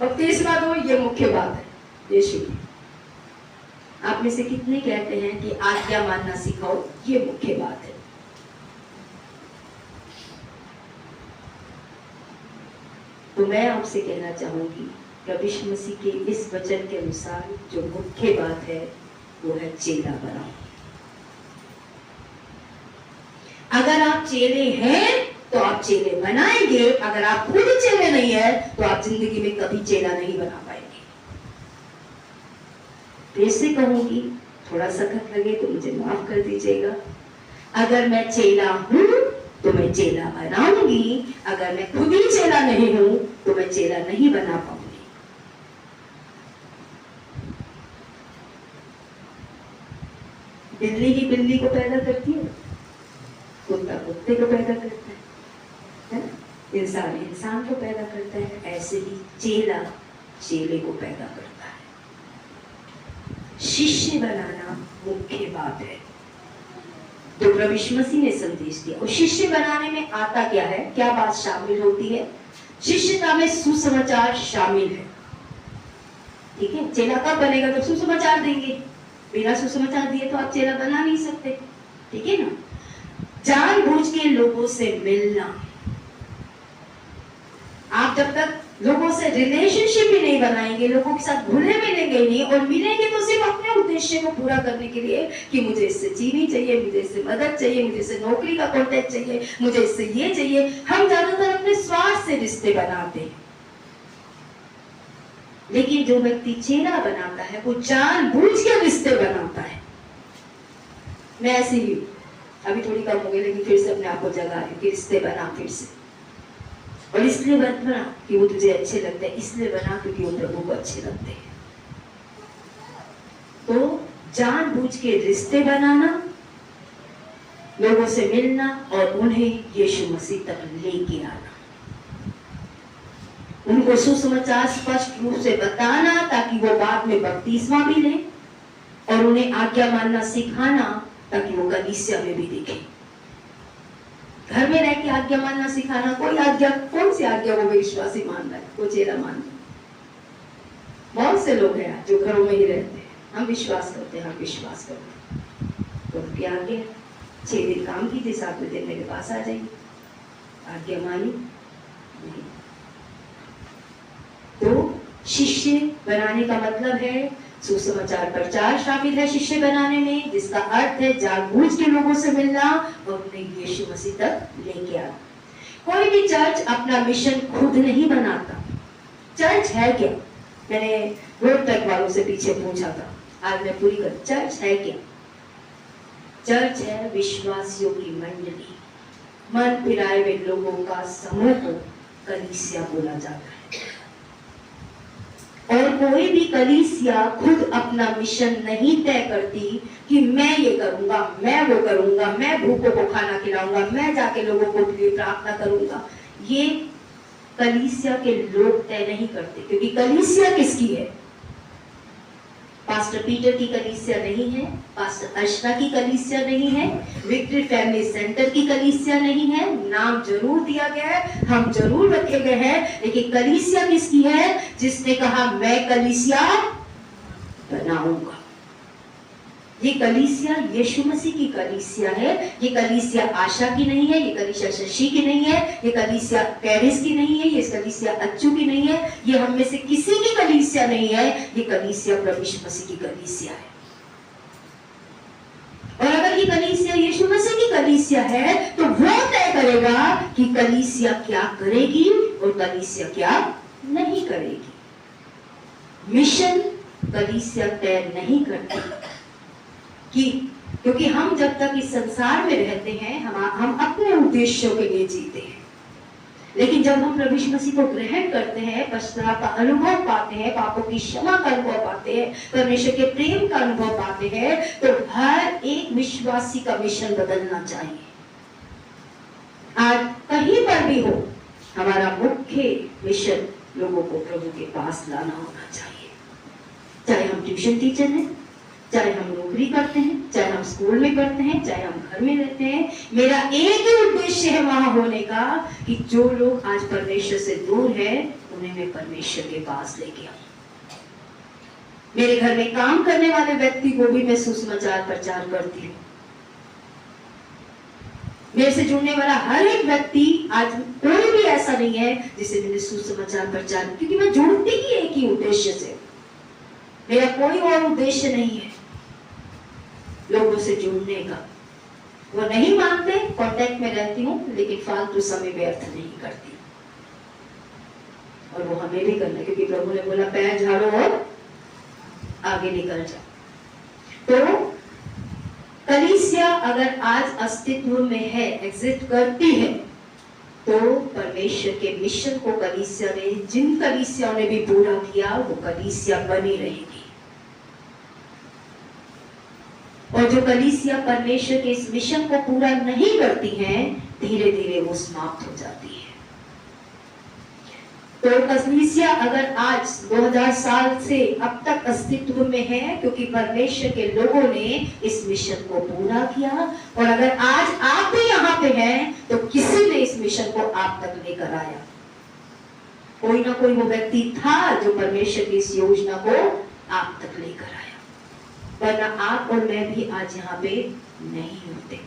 बपतिस्मा दो ये मुख्य बात है यीशु की। आप में से कितने कहते हैं कि आज्ञा मानना सिखाओ, ये मुख्य बात है? तो मैं आपसे कहना चाहूंगी प्रभु यीशु मसीह के इस वचन के अनुसार जो मुख्य बात है वो है चेला बनाओ। अगर आप चेले हैं तो आप चेले बनाएंगे, अगर आप खुद चेले नहीं है तो आप जिंदगी में कभी चेला नहीं बना पाएंगे। फिर से कहूंगी, थोड़ा सख्त लगे तो मुझे माफ कर दीजिएगा। अगर मैं चेला हूं तो मैं चेला बनाऊंगी, अगर मैं खुद ही चेला नहीं हूं तो मैं चेला नहीं बना पाऊंगी। बिल्ली ही बिल्ली को पैदा करती है, कुत्ता कुत्ते को पैदा करता है ना? इंसान इंसान को पैदा करता है, ऐसे ही चेला चेले को पैदा करता है। शिष्य बनाना मुख्य बात है। तो प्रभु यीशु मसीह ने संदेश दिया। और शिष्य बनाने में आता क्या है, क्या बात शामिल होती है? शिष्यता में सुसमाचार शामिल है। ठीक है, चेला कब बनेगा? तो सुसमाचार देंगे। बिना सुसमाचार दिए तो आप चेला बना नहीं सकते। ठीक है ना? जानबूझ के लोगों से मिलना। आप जब तक लोगों से रिलेशनशिप ही नहीं बनाएंगे, लोगों के साथ घुले मिलेंगे नहीं, और मिलेंगे तो सिर्फ अपने उद्देश्य को पूरा करने के लिए कि मुझे इससे चीनी चाहिए, मुझे इससे मदद चाहिए, मुझे इससे नौकरी का कॉन्टेक्ट चाहिए, मुझे इससे ये चाहिए। हम ज्यादातर अपने स्वार्थ से रिश्ते बनाते हैं। लेकिन जो व्यक्ति चेला बनाता है वो जानबूझ के रिश्ते बनाता है। मैं ऐसी ही अभी थोड़ी कम हो गई, लेकिन फिर से अपने आप को जगा रही कि रिश्ते बना फिर से। और इसलिए मत बना कि वो तुझे अच्छे लगते हैं, इसलिए बना क्योंकि वो प्रभु को अच्छे लगते हैं। तो जानबूझ के रिश्ते बनाना, लोगों से मिलना और उन्हें यीशु मसीह तक लेके आना, उनको सुसमाचार स्पष्ट रूप से बताना ताकि वो बाद में बपतिस्मा भी लें, और उन्हें आज्ञा मानना सिखाना ताकि वो कलीसिया में भी दिखे। घर में रह के आज्ञा मानना सिखाना, कोई आज्ञा, कौन सी आज्ञा वो विश्वासी मान रहा है, वो चेला मान रहा है। बहुत से लोग हैं जो घरों में ही रहते हैं, हम विश्वास करते हैं, हम विश्वास करते हैं, तो उनकी आज्ञा 6 दिन काम कीजिए, 7वें दिन मेरे पास आ जाइए, आज्ञा मानी नहीं। तो शिष्य बनाने का मतलब है सुसमाचार प्रचार शामिल है शिष्य बनाने में, जिसका अर्थ है जानबूझ के लोगों से मिलना और उन्हें यीशु मसीह तक लेके आना। कोई भी चर्च अपना मिशन खुद नहीं बनाता। चर्च है क्या? मैंने रोड तक वालों से पीछे पूछा था, आज मैं पूरी कर। चर्च है क्या? चर्च है विश्वासियों की मंडली, मन फिराए हुए लोगों का समूह को कलीसिया बोला जाता है। और कोई भी कलीसिया खुद अपना मिशन नहीं तय करती कि मैं ये करूंगा, मैं वो करूंगा, मैं भूखों को खाना खिलाऊंगा, मैं जाके लोगों को लिए प्रार्थना करूंगा। ये कलीसिया के लोग तय नहीं करते, क्योंकि कलीसिया किसकी है? पास्टर पीटर की कलीसिया नहीं है, पास्टर अर्चना की कलीसिया नहीं है, विक्ट्री फैमिली सेंटर की कलीसिया नहीं है। नाम जरूर दिया गया है, हम जरूर रखे गए हैं, लेकिन कलीसिया किसकी है? जिसने कहा मैं कलीसिया बनाऊंगा। ये कलीसिया यीशु मसीह की कलीसिया है। ये कलीसिया आशा की नहीं है, ये कलीसिया शशि की नहीं है, ये कलीसिया पेरिस की नहीं है, ये कलीसिया अच्छू की नहीं है, ये हम में से किसी की कलीसिया नहीं है। ये कलीसिया प्रभु यीशु मसीह की कलीसिया है। और अगर ये कलीसिया यीशु मसीह की कलीसिया है तो वो तय करेगा कि कलीसिया क्या करेगी और कलीसिया क्या नहीं करेगी। मिशन कलीसिया तय नहीं करती, क्योंकि हम जब तक इस संसार में रहते हैं हम अपने उद्देश्यों के लिए जीते हैं। लेकिन जब हम प्रभु यीशु मसीह को ग्रहण करते हैं, पश्चाताप का अनुभव पाते हैं, पापों की क्षमा का अनुभव पाते हैं, परमेश्वर के प्रेम का अनुभव पाते हैं, तो हर एक विश्वासी का मिशन बदलना चाहिए। आज कहीं पर भी हो, हमारा मुख्य मिशन लोगों को प्रभु के पास लाना होना चाहिए। चाहे हम ट्यूशन टीचर हैं, चाहे हम नौकरी करते हैं, चाहे हम स्कूल में करते हैं, चाहे हम घर में रहते हैं, मेरा एक ही उद्देश्य है वहां होने का कि जो लोग आज परमेश्वर से दूर हैं उन्हें मैं परमेश्वर के पास लेके आऊं। मेरे घर में काम करने वाले व्यक्ति को भी मैं सुसमाचार प्रचार करती हूँ। मेरे से जुड़ने वाला हर एक व्यक्ति, आज कोई भी ऐसा नहीं है जिसे मैंने सुसमाचार प्रचार, क्योंकि मैं जुड़ती ही एक ही उद्देश्य से, मेरा कोई और उद्देश्य नहीं है लोगों से जुड़ने का। वो नहीं मानते, कांटेक्ट में रहती हूँ, लेकिन फालतू समय व्यर्थ नहीं करती, और वो हमें भी करना, क्योंकि प्रभु ने बोला पैर झाड़ो और आगे निकल जाओ। तो कलीसिया अगर आज अस्तित्व में है, एग्जिस्ट करती है, तो परमेश्वर के मिशन को कलीसिया ने, जिन कलीसियाओं ने भी पूरा किया, वो कलीसिया बनी रहेगी। और जो कलीसिया परमेश्वर के इस मिशन को पूरा नहीं करती हैं, धीरे धीरे वो समाप्त हो जाती है। तो कलीसिया अगर आज 2000 साल से अब तक अस्तित्व में है, क्योंकि परमेश्वर के लोगों ने इस मिशन को पूरा किया, और अगर आज आप भी यहाँ पे हैं, तो किसी ने इस मिशन को आप तक लेकर आया। कोई ना कोई वो व्यक्ति था जो परमेश्वर की इस योजना को आप तक लेकर आया, वरना आप और मैं भी आज यहाँ पे नहीं होते।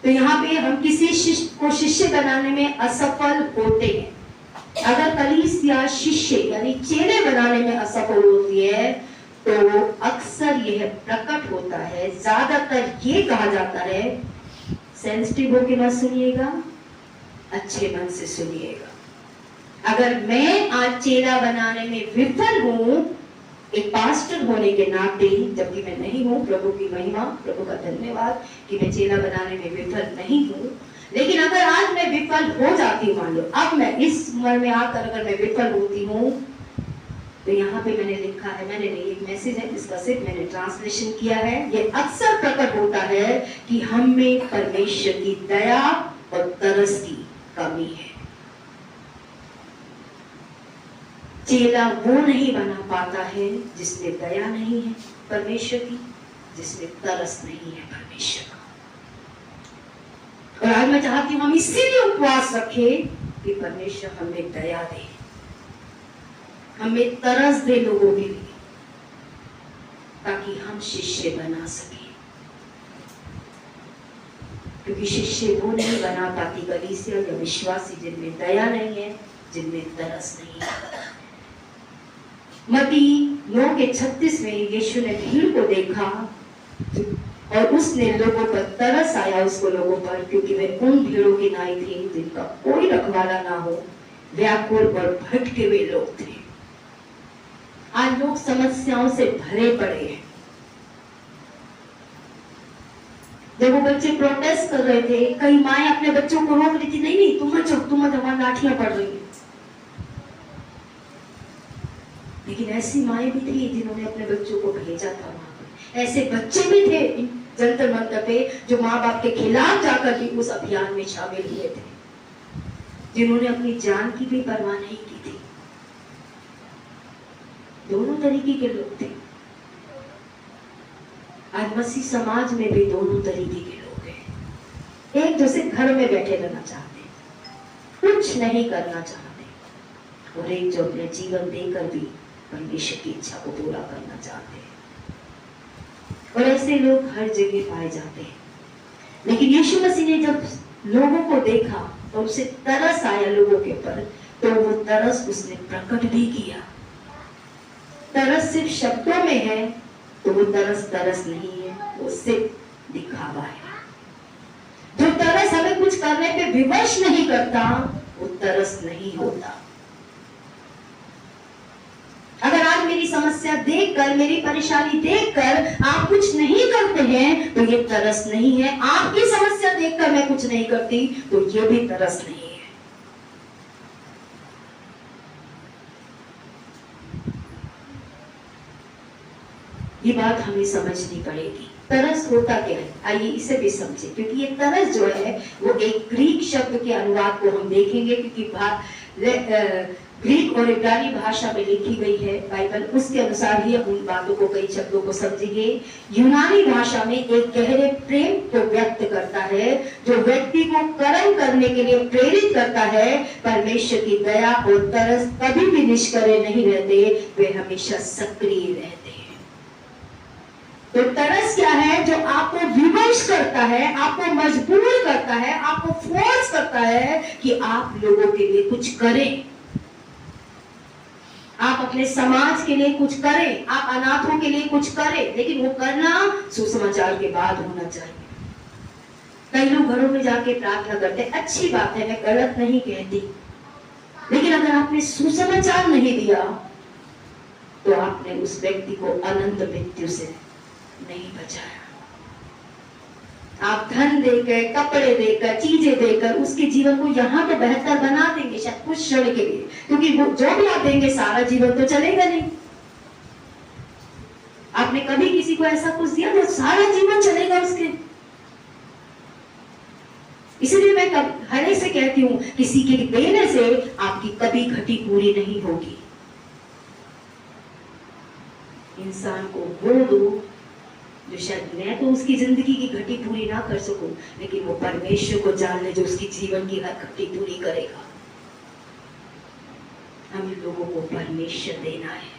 तो यहाँ पे हम किसी शिष्य को शिष्य बनाने में असफल होते हैं। अगर कलीसिया शिष्य यानी चेले बनाने में असफल होती है, तो अक्सर यह प्रकट होता है, ज्यादातर ये कहा जाता है, सेंसिटिव होकर मत सुनिएगा, अच्छे मन से सुनिएगा। अगर मैं आज चेला बनाने में विफल हूं, एक पास्टर होने के नाते, जबकि मैं नहीं हूं, प्रभु की महिमा, प्रभु का धन्यवाद कि मैं चेला बनाने में विफल नहीं हूं, लेकिन अगर आज मैं विफल हो जाती हूँ, मान लो अब मैं इस उम्र में आकर अगर मैं विफल होती हूँ, तो यहाँ पे मैंने लिखा है, मैंने नहीं, एक मैसेज है जिसका सिर्फ मैंने ट्रांसलेशन किया है, ये अक्सर प्रकट होता है कि हम में परमेश्वर की दया और तरस की कमी है। चेला वो नहीं बना पाता है जिसमें दया नहीं है परमेश्वर की, जिसमें तरस नहीं है परमेश्वर का। और आज मैं चाहती हूँ हम इसीलिए उपवास रखें कि परमेश्वर हमें दया दे, हमें तरस दे लोगों के लिए, ताकि हम शिष्य बना सके। क्योंकि शिष्य वो नहीं बना पाती कलीसिया या विश्वासी जिनमें दया नहीं है, जिनमें तरस नहीं है। मत्ती 9:36 में यीशु ने भीड़ को देखा और उसने लोगों पर तरस आया, उसको लोगों पर, क्योंकि वे उन भीड़ों की नाई थी जिनका कोई रखवाला ना हो, व्याकुल और भटके हुए लोग थे। आज लोग समस्याओं से भरे पड़े हैं। जब वो बच्चे प्रोटेस्ट कर रहे थे, कई माएं अपने बच्चों को रोक रही थी, नहीं नहीं तुम मत जाओ, तुम मत, हमारी लाठियां पड़ रही हैं। लेकिन ऐसी माएं भी थी जिन्होंने अपने बच्चों को भेजा था वहां पर। ऐसे बच्चे भी थे जंतर मंतर पे जो माँ बाप के खिलाफ जाकर भी उस अभियान में शामिल हुए थे, जिन्होंने अपनी जान की भी परवाह नहीं की थी। दोनों तरीके के लोग थे। आज मसीह समाज में भी दोनों तरीके के लोग हैं। एक जो सिर्फ घर में बैठे रहना चाहते, कुछ नहीं करना चाहते, और एक जो अपने जीवन देकर भी परमेश्वर की इच्छा को पूरा करना चाहते हैं। और ऐसे लोग हर जगह पाए जाते हैं। लेकिन यीशु मसीह ने जब लोगों को देखा और उसे तरस आया लोगों के ऊपर, तो वो तरस उसने प्रकट भी किया। तरस सिर्फ शब्दों में है तो वो तरस नहीं है, वो सिर्फ दिखावा है। जो तरस हमें कुछ करने पे विवश नहीं करता, वो तरस नहीं होता। अगर आज मेरी समस्या देखकर, मेरी परेशानी देखकर आप कुछ नहीं करते हैं, तो ये तरस नहीं है। आपकी समस्या देखकर मैं कुछ नहीं करती, तो ये भी तरस नहीं है। ये बात हमें समझनी पड़ेगी। तरस होता क्या है, आइए इसे भी समझे, क्योंकि ये तरस जो है वो एक ग्रीक शब्द के अनुवाद को हम देखेंगे, क्योंकि ग्रीक और इब्रानी भाषा में लिखी गई है बाइबल, उसके अनुसार ही उन बातों को, कई शब्दों को समझेंगे। यूनानी भाषा में एक गहरे प्रेम को व्यक्त करता है, जो व्यक्ति को कर्म करने के लिए प्रेरित करता है। परमेश्वर की दया और तरस कभी भी निष्क्रिय नहीं रहते, वे हमेशा सक्रिय रहते हैं। तो तरस क्या है? जो आपको विवश करता है, आपको मजबूर करता है, आपको फोर्स करता है कि आप लोगों के लिए कुछ करें, आप अपने समाज के लिए कुछ करें, आप अनाथों के लिए कुछ करें, लेकिन वो करना सुसमाचार के बाद होना चाहिए। कई लोग घरों में जाके प्रार्थना करते हैं, अच्छी बात है, मैं गलत नहीं कहती, लेकिन अगर आपने सुसमाचार नहीं दिया तो आपने उस व्यक्ति को अनंत मृत्यु से नहीं बचाया। आप धन देकर, कपड़े देकर, चीजें देकर उसके जीवन को यहाँ तो बेहतर बना देंगे शायद कुछ क्षण के लिए, क्योंकि वो जो भी आप देंगे सारा जीवन तो चलेगा नहीं। आपने कभी किसी को ऐसा कुछ दिया तो सारा जीवन चलेगा उसके। इसलिए मैं हर एक से कहती हूँ, किसी के देने से आपकी कभी घटी पूरी नहीं होगी। इंसान को वो दो जो शायद मैं तो उसकी जिंदगी की घटी पूरी ना कर सकूं, लेकिन वो परमेश्वर को जान ले जो उसकी जीवन की हर घटी पूरी करेगा। हम लोगों को परमेश्वर देना है,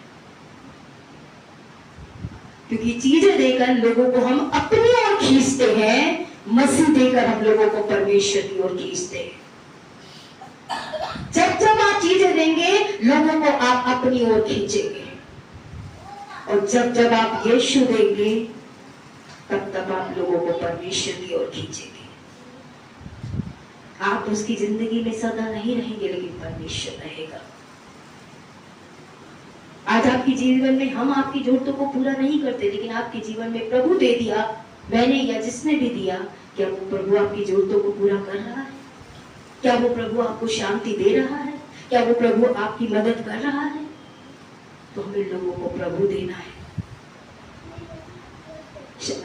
क्योंकि चीजें देकर लोगों को हम अपनी ओर खींचते हैं, मसीह देकर हम लोगों को परमेश्वर की ओर खींचते हैं। जब जब आप चीजें देंगे लोगों को आप अपनी ओर खींचेंगे, और जब जब आप यीशु देंगे तब तब आप लोगों को परमेश्वर की ओर खींचेंगे। आप उसकी जिंदगी में सदा नहीं रहेंगे, लेकिन परमेश्वर रहेगा। आज आपके जीवन में हम आपकी जरूरतों को पूरा नहीं करते, लेकिन आपके जीवन में प्रभु दे दिया, मैंने या जिसने भी दिया, क्या वो प्रभु आपकी जरूरतों को पूरा कर रहा है? क्या वो प्रभु आपको शांति दे रहा है? क्या वो प्रभु आपकी मदद कर रहा है? तो हमें लोगों को प्रभु देना है।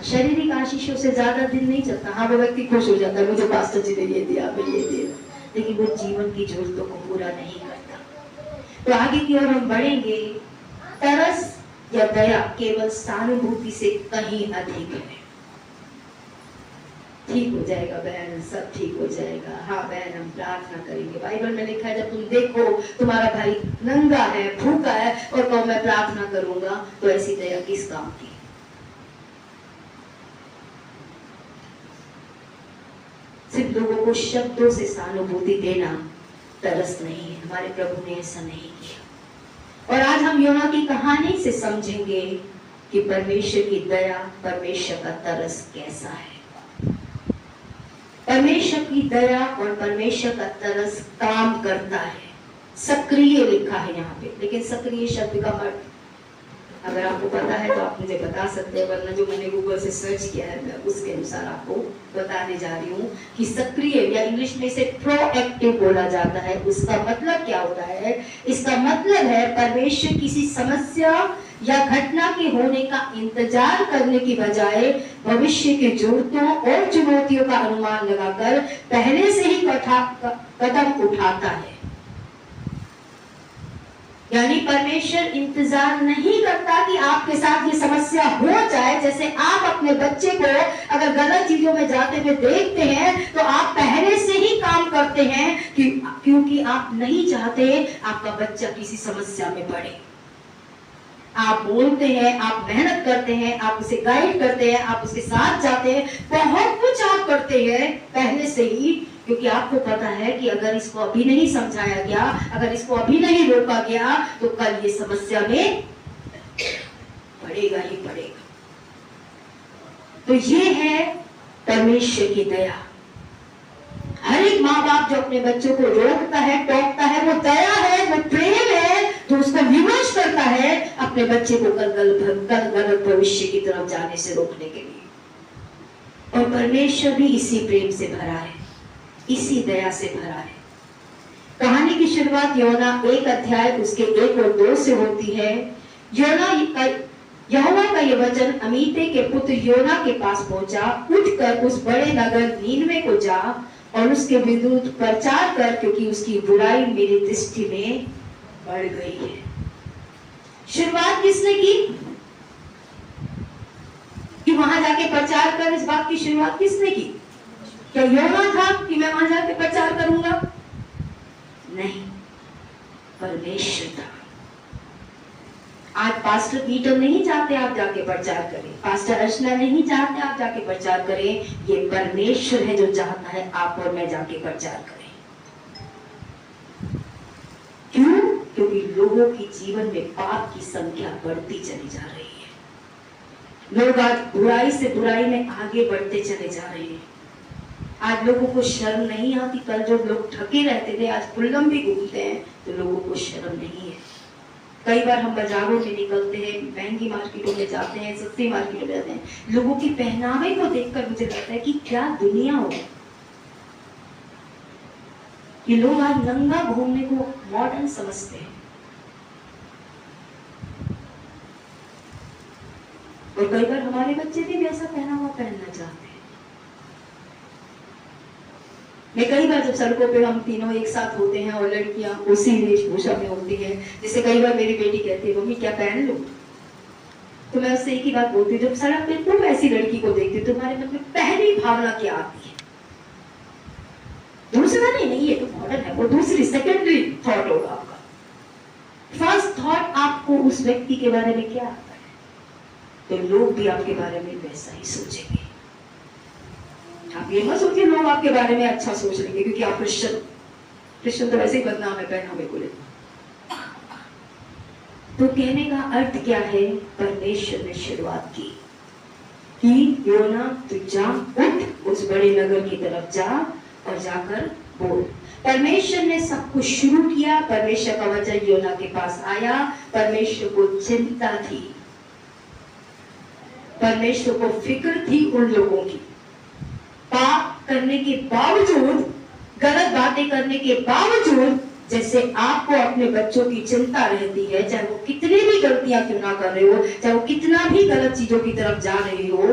शारीरिक आशीषों से ज्यादा दिन नहीं चलता। हाँ, वो व्यक्ति खुश हो जाता है, मुझे पास्टर जी ने ये दिया, मैं ये दिया, लेकिन वो जीवन की जरूरतों को पूरा नहीं करता। तो आगे की ओर हम बढ़ेंगे। तरस या दया केवल सहानुभूति से कहीं अधिक है। ठीक हो जाएगा बहन, सब ठीक हो जाएगा। हाँ बहन, हम प्रार्थना करेंगे। बाइबल में लिखा है, जब तुम देखो तुम्हारा भाई नंगा है, भूखा है, और कहो मैं प्रार्थना करूंगा, तो ऐसी दया किस काम की? सिर्फ लोगों को शब्दों से सहानुभूति देना तरस नहीं है। हमारे प्रभु ने ऐसा नहीं किया। और आज हम योना की कहानी से समझेंगे कि परमेश्वर की दया, परमेश्वर का तरस कैसा है। परमेश्वर की दया और परमेश्वर का तरस काम करता है। सक्रिय लिखा है यहाँ पे, लेकिन सक्रिय शब्द का अर्थ अगर आपको पता है तो आप मुझे बता सकते हैं, वरना जो मैंने गूगल से सर्च किया है मैं उसके अनुसार आपको बताने जा रही हूँ कि सक्रिय या इंग्लिश में इसे प्रोएक्टिव बोला जाता है। उसका मतलब क्या होता है? इसका मतलब है परमेश्वर किसी समस्या या घटना के होने का इंतजार करने की बजाय भविष्य की जरूरतों और चुनौतियों का अनुमान लगाकर पहले से ही कदम उठाता है। यानी परमेश्वर इंतजार नहीं करता कि आपके साथ ये समस्या हो जाए। जैसे आप अपने बच्चे को अगर गलत चीजों में जाते हुए देखते हैं तो आप पहले से ही काम करते हैं क्योंकि आप नहीं चाहते आपका बच्चा किसी समस्या में पड़े। आप बोलते हैं, आप मेहनत करते हैं, आप उसे गाइड करते हैं, आप उसके साथ जाते हैं, बहुत कुछ आप करते हैं पहले से ही, क्योंकि आपको पता है कि अगर इसको अभी नहीं समझाया गया, अगर इसको अभी नहीं रोका गया तो कल ये समस्या में पड़ेगा ही पड़ेगा। तो ये है परमेश्वर की दया। हर एक माँ बाप जो अपने बच्चों को रोकता है, टोकता है, वो दया है, वो प्रेम है, तो उसका विमर्श करता है अपने बच्चे को कल गलत भविष्य की तरफ जाने से रोकने के लिए। और परमेश्वर भी इसी प्रेम से भरा है, इसी दया से भरा है। कहानी की शुरुआत योना 1 अध्याय उसके 1 और 2 से होती है। यहोवा का ये वचन अमीते के पुत्र योना के पास पहुंचा, उठकर उस बड़े नगर नीनवे को जा और उसके विरुद्ध प्रचार कर, क्योंकि उसकी बुराई मेरी दृष्टि में बढ़ गई है। शुरुआत किसने की? कि वहां जाके प्रचार कर, इस बात की शुरुआत किसने की? क्या योना था कि मैं वहां जाके प्रचार करूंगा? नहीं, परमेश्वर था। आज पास्टर पीटर नहीं चाहते आप जाके प्रचार करें, पास्टर अर्चना नहीं चाहते आप जाके प्रचार करें। ये परमेश्वर है जो चाहता है आप और मैं जाके प्रचार करें। क्यों? क्योंकि लोगों की जीवन में पाप की संख्या बढ़ती चली जा रही है। लोग आज बुराई से बुराई में आगे बढ़ते चले जा रहे हैं। आज लोगों को शर्म नहीं आती। कल जो लोग ठगे रहते थे आज पुल्लम भी घूमते हैं, तो लोगों को शर्म नहीं है। कई बार हम बाजारों में निकलते हैं, महंगी मार्केटों में जाते हैं, सस्ती मार्केटों में जाते हैं, लोगों की पहनावे को देखकर मुझे लगता है कि क्या दुनिया हो कि लोग आज नंगा घूमने को मॉडर्न समझते हैं। और कई बार हमारे बच्चे भी वैसा पहनावा पहनना चाहते हैं। मैं कई बार जब सड़कों पे हम तीनों एक साथ होते हैं और लड़कियां उसी वेशभूषा में होती हैं, जैसे कई बार मेरी बेटी कहती है मम्मी क्या पहन लो, तो मैं उससे एक ही बात बोलती हूँ, जब सड़क पे तुम ऐसी लड़की को देखती हो तुम्हारे मन में पहली भावना क्या आती है? दूसरा नहीं, ये तो मॉडर्न है, वो दूसरी सेकेंडरी थॉट होगा आपका। फर्स्ट थॉट आपको उस व्यक्ति के बारे में क्या आता है, तो लोग भी आपके बारे में वैसा ही सोचेंगे। आप ये मत सोचिए लोग आपके बारे में अच्छा सोच लेंगे क्योंकि आप क्रिश्चियन तो वैसे ही बदनाम है पहनावे को लेकर। तो कहने का अर्थ क्या है? परमेश्वर ने शुरुआत की कि योना तू जा, उठ, उस बड़े नगर की तरफ जा और जाकर बोल। परमेश्वर ने सब कुछ शुरू किया। परमेश्वर का वचन योना के पास आया। परमेश्वर को चिंता थी, परमेश्वर को फिक्र थी उन लोगों की। पाप करने के बावजूद, गलत बातें करने के बावजूद, जैसे आपको अपने बच्चों की चिंता रहती है, चाहे वो कितनी भी गलतियां क्यों ना कर रहे हो, चाहे वो कितना भी गलत चीजों की तरफ जा रहे हो,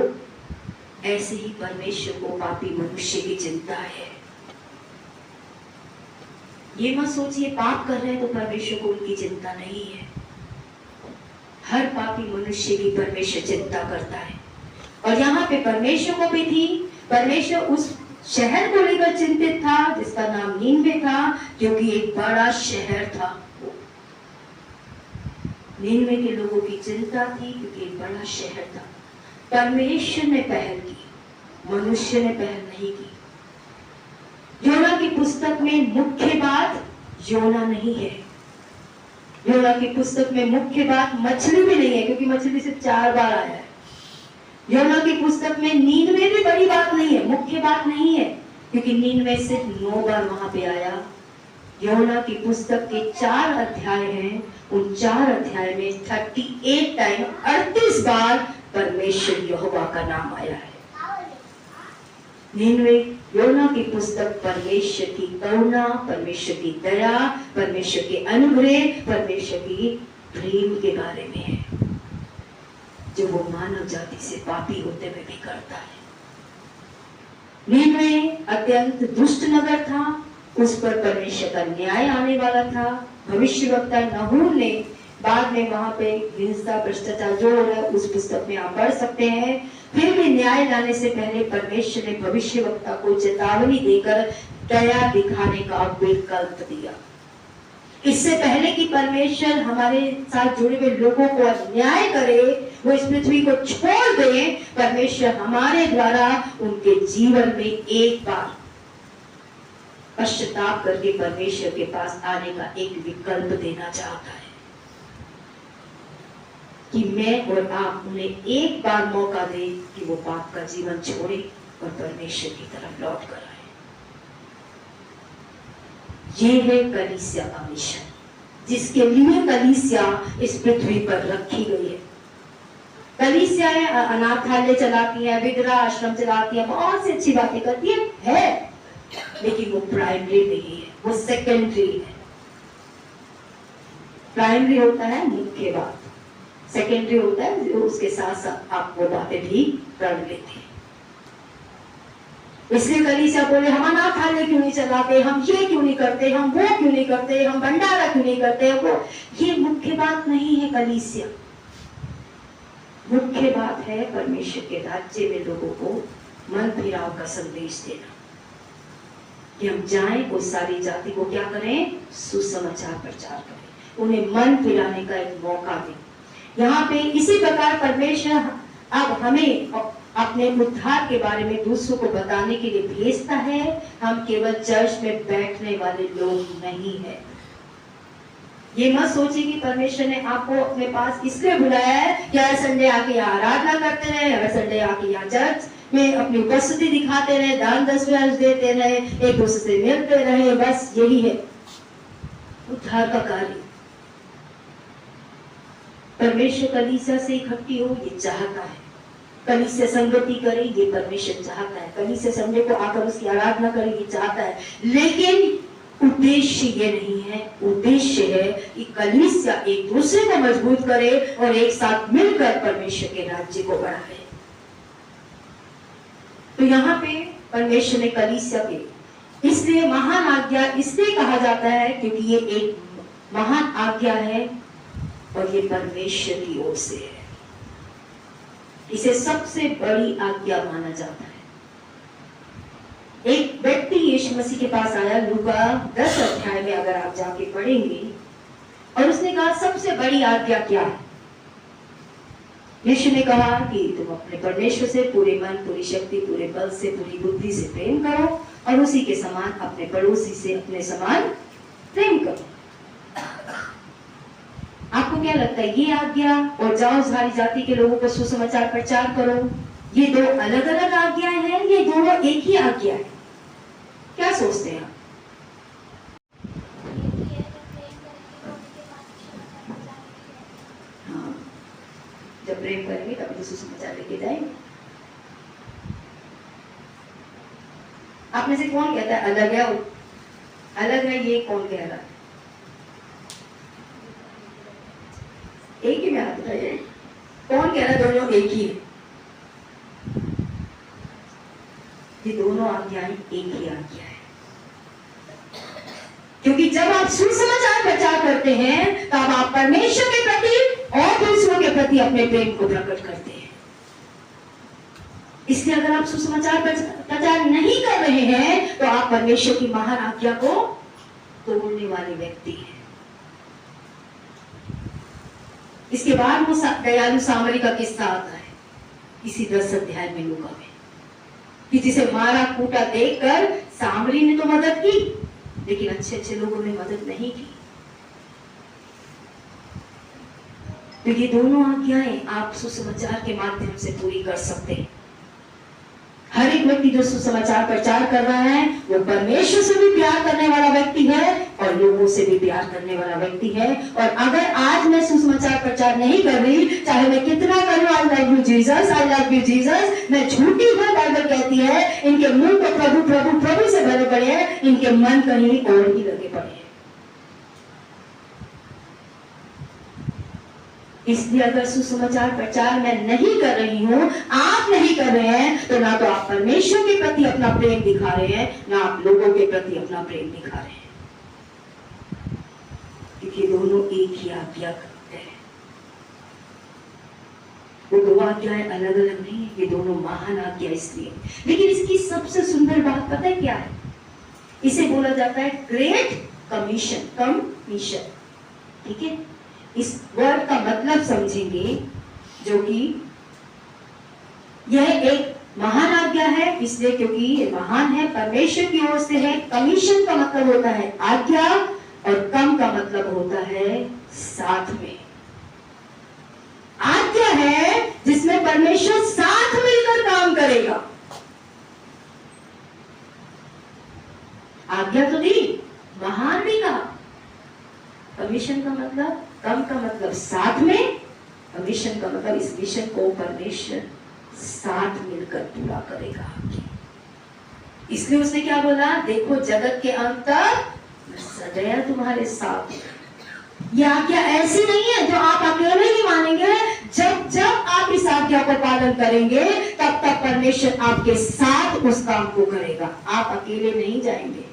ऐसे ही परमेश्वर को पापी मनुष्य की चिंता है। ये मत सोचिए पाप कर रहे हैं तो परमेश्वर को उनकी चिंता नहीं है। हर पापी मनुष्य की परमेश्वर चिंता करता है। और यहाँ पे परमेश्वर को भी थी। परमेश्वर उस शहर को लेकर चिंतित था जिसका नाम नीनवे था, क्योंकि एक बड़ा शहर था। नीनवे के लोगों की चिंता थी क्योंकि एक बड़ा शहर था। परमेश्वर ने पहल की, मनुष्य ने पहल नहीं की। योना की पुस्तक में मुख्य बात योना नहीं है। योना की पुस्तक में मुख्य बात मछली भी नहीं है, क्योंकि मछली सिर्फ 4 बार आया है। योना की पुस्तक में नीनवे भी बड़ी बात नहीं है, मुख्य बात नहीं है, क्योंकि नीनवे सिर्फ 9 बार वहां पे आया। योना की पुस्तक के 4 अध्याय हैं, उन 4 अध्याय में 38 टाइम 38 बार परमेश्वर यहोवा का नाम आया है। नीनवे योना की पुस्तक परमेश्वर की करुणा, परमेश्वर की दया, परमेश्वर के अनुग्रह, परमेश्वर की प्रेम के बारे में है, जो वो मानव जाति से पापी होते हुए भी करता है। नीनवे अत्यंत दुष्ट नगर था, उस पर परमेश्वर का न्याय आने वाला था। भविष्यवक्ता नहूम ने बाद में वहां पे हिंसा, भ्रष्टाचार जो हो रहा है उस पुस्तक में आप पढ़ सकते हैं। फिर भी न्याय लाने से पहले परमेश्वर ने भविष्यवक्ता को चेतावनी देकर दया दिखाने का विकल्प दिया। इससे पहले कि परमेश्वर हमारे साथ जुड़े हुए लोगों को अन्याय करे, वो इस पृथ्वी को छोड़ दे, परमेश्वर हमारे द्वारा उनके जीवन में एक बार पश्चाताप करके परमेश्वर के पास आने का एक विकल्प देना चाहता है कि मैं और आप उन्हें एक बार मौका दे कि वो पाप का जीवन छोड़े और परमेश्वर की तरफ लौट कर आए। ये है कलीसिया का मिशन, जिसके लिए कलीसिया इस पृथ्वी पर रखी गई है। कलीसियाएं अनाथालय चलाती हैं, विधवा आश्रम चलाती हैं, बहुत सी अच्छी बातें करती है, लेकिन वो प्राइमरी नहीं है, वो सेकेंडरी है। प्राइमरी होता है मुख्य बात, सेकेंडरी होता है उसके साथ साथ आप वो बातें भी कर लेते हैं। इसलिए कलीसिया बोले हम अनाथालय क्यों नहीं चलाते, हम ये क्यों नहीं करते, हम वो क्यों नहीं करते, हम भंडारा क्यों नहीं करते, वो ये मुख्य बात नहीं है। कलीसिया मुख्य बात है परमेश्वर के राज्य में लोगों को मन फिराव का संदेश देना, कि हम जाएं उस सारी जाति को क्या करें, सुसमाचार प्रचार करें, उन्हें मन फिराने का एक मौका दें। यहाँ पे इसी प्रकार परमेश्वर अब हमें अपने उद्धार के बारे में दूसरों को बताने के लिए भेजता है। हम केवल चर्च में बैठने वाले लोग नहीं है। ये मत सोचिए कि परमेश्वर ने आपको अपने पास इसलिए बुलाया है कि हर संडे आके यहाँ आराधना करते रहे, हर संडे आके यहाँ चर्च में अपनी उपस्थिति दिखाते रहे, दान दक्षिणा देते रहे, एक दूसरे से मिलते रहे, बस यही है उद्धार का कार्य। परमेश्वर कलीसिया से इकट्ठी हो ये चाहता है, कलीसिया संगति करे ये परमेश्वर चाहता है, कलीसिया संडे को आकर उसकी आराधना करे ये चाहता है। लेकिन उद्देश्य ये नहीं है, उद्देश्य है कि कलीसिया एक दूसरे को मजबूत करे और एक साथ मिलकर परमेश्वर के राज्य को बढ़ाए। तो यहाँ पे परमेश्वर ने कलीसिया के इसलिए महान आज्ञा इसलिए कहा जाता है क्योंकि ये एक महान आज्ञा है और ये परमेश्वर की ओर से है। इसे सबसे बड़ी आज्ञा माना जाता है। एक व्यक्ति यीशु मसीह के पास आया, लूका 10 अध्याय में अगर आप जाके पढ़ेंगे, और उसने कहा सबसे बड़ी आज्ञा क्या है? यीशु ने कहा कि तुम अपने परमेश्वर से पूरे मन, पूरी शक्ति, पूरे बल से, पूरी बुद्धि से प्रेम करो और उसी के समान अपने पड़ोसी से अपने समान प्रेम करो। आपको क्या लगता है ये आज्ञा और जाओ सारी जाति के लोगों को सुसमाचार प्रचार करो, ये दो अलग अलग आज्ञाएं हैं, ये दोनों एक ही आज्ञा है? क्या सोचते हैं आप? हाँ, जब प्रेम करेंगे तब तो सुसमाचार लेके जाएंगे। आप में से कौन कहता है अलग है? अलग है ये कौन कह रहा है? एक ही में हाथ उठाइए। कौन कह रहा है दोनों एक ही है? ये दोनों आज्ञाएं एक ही आज्ञा है, क्योंकि जब आप सुसमाचार प्रचार करते हैं तब आप परमेश्वर के प्रति और दूसरों के प्रति अपने प्रेम को प्रकट करते हैं। इसलिए अगर आप सुसमाचार प्रचार नहीं कर रहे हैं तो आप परमेश्वर की महान आज्ञा को तोड़ने वाले व्यक्ति हैं। इसके बाद वो दयालु सामरी का किस्सा आता है इसी 10 अध्याय में लूका में, कि जिसे मारा कूटा देखकर सामरी ने तो मदद की, लेकिन अच्छे अच्छे लोगों ने मदद नहीं की। तो ये दोनों आज्ञाएं आप सुसमाचार के माध्यम से पूरी कर सकते हैं। हर एक व्यक्ति जो सुसमाचार प्रचार कर रहा है वो परमेश्वर से भी प्यार करने वाला व्यक्ति है और लोगों से भी प्यार करने वाला व्यक्ति है। और अगर आज मैं सुसमाचार प्रचार नहीं कर रही, चाहे मैं कितना करूं, I love you Jesus, I love you Jesus, मैं झूठी हूं। बाइबल कहती है इनके मुंह तो प्रभु प्रभु प्रभु से भरे पड़े हैं, इनके मन कहीं और ही लगे पड़े हैं। इसलिए अगर सुसमाचार प्रचार मैं नहीं कर रही हूं, आप नहीं कर रहे हैं, तो ना तो आप परमेश्वर के प्रति अपना प्रेम दिखा रहे हैं, ना आप लोगों के प्रति अपना प्रेम दिखा रहे हैं, क्योंकि दोनों एक ही आज्ञा करते हैं। वो दो आज्ञाएं अलग अलग नहीं है, ये दोनों महान आज्ञा इसलिए। लेकिन इसकी सबसे सुंदर बात पता है क्या है? इसे बोला जाता है ग्रेट कमीशन, कमीशन। ठीक है, इस वर्ड का मतलब समझेंगे, जो कि यह एक महान आज्ञा है इसलिए क्योंकि ये महान है, परमेश्वर की ओर से है। कमीशन का मतलब होता है आज्ञा और कम का मतलब होता है साथ में। आज्ञा है जिसमें परमेश्वर साथ मिलकर काम करेगा। आज्ञा तो दी, महान भी कहा। कमीशन का मतलब, कम का मतलब साथ में, कमीशन का मतलब इस मिशन को परमेश्वर साथ मिलकर पूरा करेगा। इसलिए उसने क्या बोला? देखो जगत के अंत तक मैं सदैव तुम्हारे साथ हूं। यह आज्ञा ऐसी नहीं है जो आप अकेले ही मानेंगे। जब जब आप इस आज्ञा को पालन करेंगे तब तक परमेश्वर आपके साथ उस काम को करेगा, आप अकेले नहीं जाएंगे।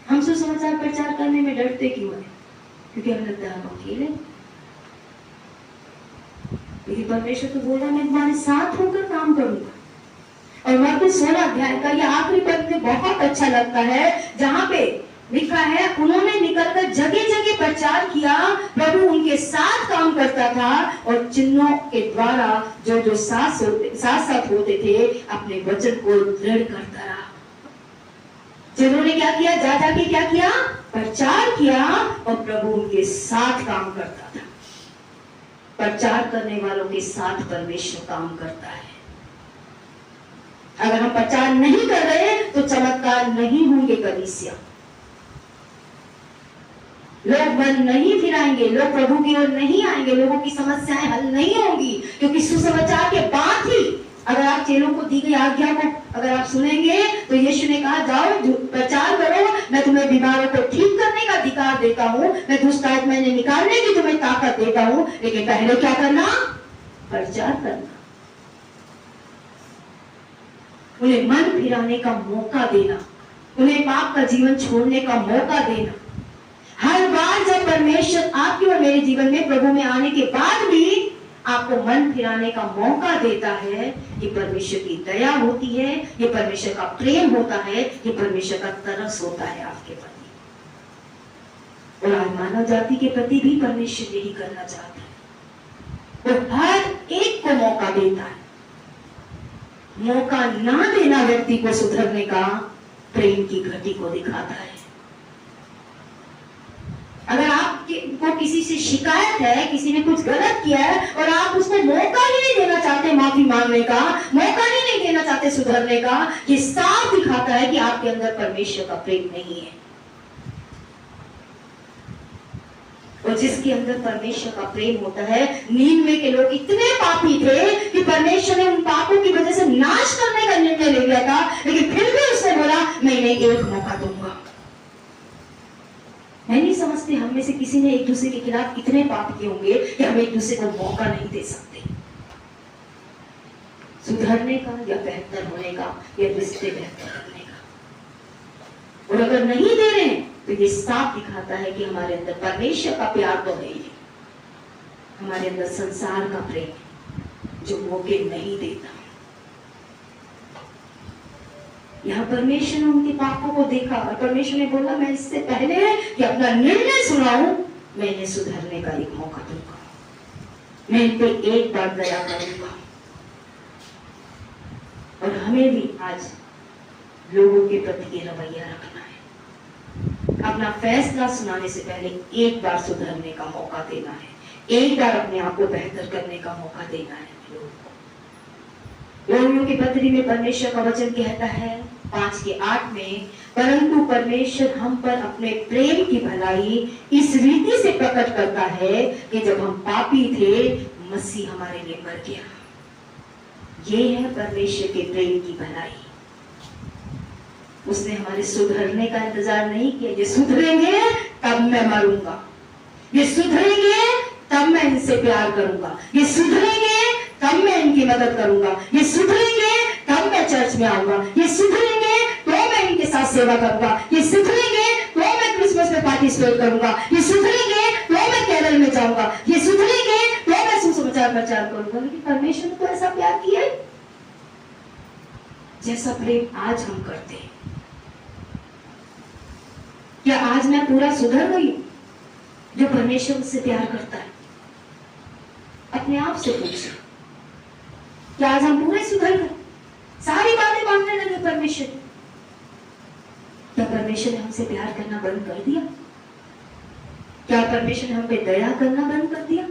हम सुसमाचार प्रचार करने में डरते क्यों हैं? क्योंकि हमें लगता है हम अकेले। लेकिन परमेश्वर तो बोला मैं तुम्हारे साथ होकर काम करूंगा। और मरकुस 16 अध्याय का यह आखिरी पद में बहुत अच्छा लगता है, जहां पे लिखा है उन्होंने निकलकर जगह जगह प्रचार किया, प्रभु उनके साथ काम करता था और चिन्हों के द्वारा जो जो साथ साथ होते थे अपने वचन को दृढ़ करता रहा। जिन्होंने क्या किया, जा जाके क्या किया, प्रचार किया और प्रभु उनके साथ काम करता था। प्रचार करने वालों के साथ परमेश्वर काम करता है। अगर हम प्रचार नहीं कर रहे तो चमत्कार नहीं होंगे कलीसिया, लोग मन नहीं फिराएंगे, लोग प्रभु की ओर नहीं आएंगे, लोगों की समस्याएं हल नहीं होंगी, क्योंकि सुसमाचार के बाद ही अगर आप चेलों को दी गई आज्ञा को अगर आप सुनेंगे तो यीशु ने कहा जाओ प्रचार करो, मैं तुम्हें बीमारों को ठीक करने का अधिकार देता हूँ, मैं दुष्ट आत्माएं निकालने की तुम्हें ताकत देता हूँ, लेकिन पहले क्या करना, प्रचार करना, उन्हें मन फिराने का मौका देना, उन्हें पाप का जीवन छोड़ने का मौका देना। हर बार जब परमेश्वर आपके और मेरे जीवन में प्रभु में आने के बाद भी आपको मन फिराने का मौका देता है, ये परमेश्वर की दया होती है, ये परमेश्वर का प्रेम होता है, ये परमेश्वर का तरस होता है आपके प्रति। और आज मानव जाति के प्रति भी परमेश्वर यही करना चाहता है, वो हर एक को मौका देता है। मौका ना देना व्यक्ति को सुधरने का प्रेम की घटी को दिखाता है। अगर आपको किसी से शिकायत है, किसी ने कुछ गलत किया है और आप उसको मौका ही नहीं देना चाहते माफी मांगने का, मौका ही नहीं देना चाहते सुधरने का, ये साफ दिखाता है कि आपके अंदर परमेश्वर का प्रेम नहीं है। और जिसके अंदर परमेश्वर का प्रेम होता है, नीनवे के लोग इतने पापी थे कि परमेश्वर ने उन पापों की वजह से नाश करने का निर्णय ले लिया था, लेकिन फिर भी उसने बोला मैं इन्हें एक मौका दूंगा। मैं नहीं समझती हम में से किसी ने एक दूसरे के खिलाफ इतने पाप किए होंगे कि हम एक दूसरे को मौका नहीं दे सकते सुधरने का या बेहतर होने का या रिश्ते बेहतर करने का। और अगर नहीं दे रहे तो ये साफ दिखाता है कि हमारे अंदर परमेश्वर का प्यार तो नहीं है, हमारे अंदर संसार का प्रेम जो मौके नहीं देता। यहाँ परमेश्वर ने उनके पापों को देखा और परमेश्वर ने बोला मैं इससे पहले कि अपना निर्णय सुनाऊं, मैं इन्हें सुधरने का एक मौका दूंगा, मैं इन पे एक बार दया करूंगा। और हमें भी आज लोगों के प्रति ये रवैया रखना है, अपना फैसला सुनाने से पहले एक बार सुधरने का मौका देना है, एक बार अपने आप को बेहतर करने का मौका देना है। रोमियो की पत्री में परमेश्वर का वचन कहता है 5:8 में, परंतु परमेश्वर हम पर अपने प्रेम की भलाई इस रीति से प्रकट करता है कि जब हम पापी थे मसीह हमारे लिए मर गया। ये है परमेश्वर के प्रेम की भलाई। उसने हमारे सुधरने का इंतजार नहीं किया, ये सुधरेंगे तब मैं मरूंगा, ये सुधरेंगे तब मैं इनसे प्यार करूंगा, ये सुधरेंगे तब मैं इनकी मदद करूंगा, ये सुधरेंगे तब मैं चर्च में आऊंगा, ये सुधरेंगे तो मैं इनके साथ सेवा करूंगा, ये सुधरेंगे तो मैं क्रिसमस में पार्टिसिपेट करूंगा, ये सुधरेंगे तो मैं कैरल में जाऊंगा, ये सुधरेंगे तो मैं सुसमाचार प्रचार करूंगा। लेकिन परमेश्वर ने तो ऐसा प्यार किया है जैसा प्रेम आज हम करते हैं। क्या आज मैं पूरा सुधर गई हूं जो परमेश्वर मुझसे प्यार करता है? अपने आप से पूछो, क्या आज हम पूरे सुधर गए? सारी बातें मानने लगे परमेश्वर? क्या परमेश्वर ने हमसे प्यार करना बंद कर दिया? क्या परमेश्वर ने हम पे दया करना बंद कर दिया?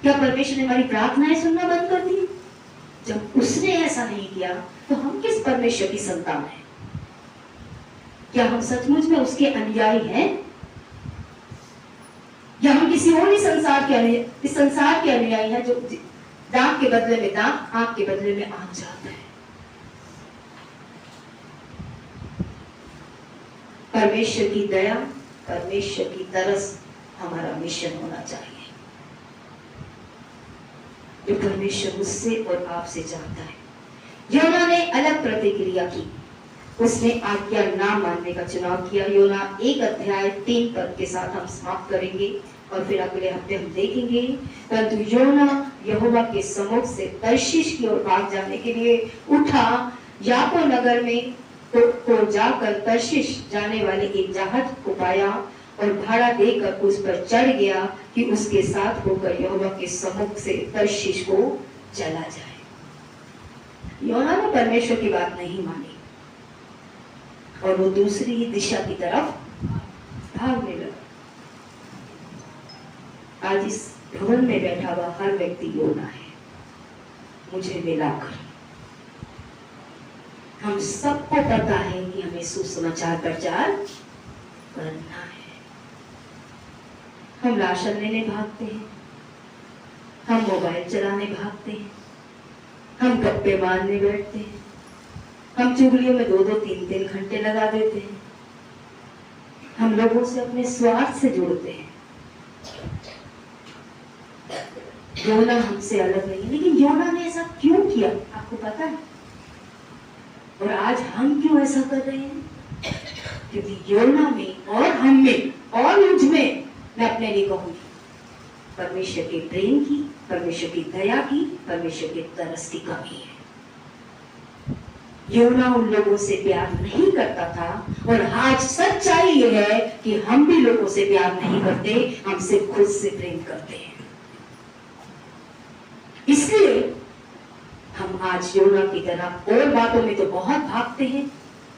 क्या परमेश्वर ने हमारी प्रार्थनाएं सुनना बंद कर दी? जब उसने ऐसा नहीं किया तो हम किस परमेश्वर की संतान हैं? क्या हम सचमुच में उसके अनुयायी हैं या हम किसी और ही संसार के अनुयायी हैं जो दांत के बदले में दांत, आंख के बदले में आंख चाहता है? परमेश्वर की दया, परमेश्वर की तरस हमारा मिशन होना चाहिए, जो परमेश्वर मुझसे और आपसे चाहता है। योना ने अलग प्रतिक्रिया की, उसने आज्ञा ना मानने का चुनाव किया। योना 1:3 पद के साथ हम समाप्त करेंगे और फिर अगले हफ्ते हम देखेंगे। परंतु योना यहोवा के सम्मुख से तर्शीश की ओर भाग जाने के लिए उठा। याफो नगर में को जाकर तर्शीश जाने वाले एक जहाज को पाया और भाड़ा देकर उस पर चढ़ गया कि उसके साथ होकर यहोवा के सम्मुख से तर्शीश को चला जाए। योना ने परमेश्वर की बात नहीं मानी और वो दूसरी ही दिशा की तरफ भागने लगा। आज इस भवन में बैठा हुआ हर व्यक्ति योना है, मुझे मिलाकर। हम सबको पता है कि हमें सुसमाचार प्रचार करना है। हम राशन लेने भागते हैं, हम मोबाइल चलाने भागते हैं, हम गप्पे मारने बैठते हैं, हम चुगलियों में 2-2, 3-3 घंटे लगा देते हैं। हम लोगों से अपने स्वार्थ से जुड़ते हैं। योना हमसे अलग नहीं, लेकिन योना ने ऐसा क्यों किया आपको पता है? और आज हम क्यों ऐसा कर रहे हैं? क्योंकि योना में और हम में और मुझ में, मैं अपने लिए कहूंगी, परमेश्वर के प्रेम की, परमेश्वर की दया की, परमेश्वर के तरस की कमी है। योना उन लोगों से प्यार नहीं करता था और आज सच्चाई ये है कि हम भी लोगों से प्यार नहीं करते, हम सिर्फ खुद से प्रेम करते हैं। इसलिए हम आज योना की तरह और बातों में तो बहुत भागते हैं,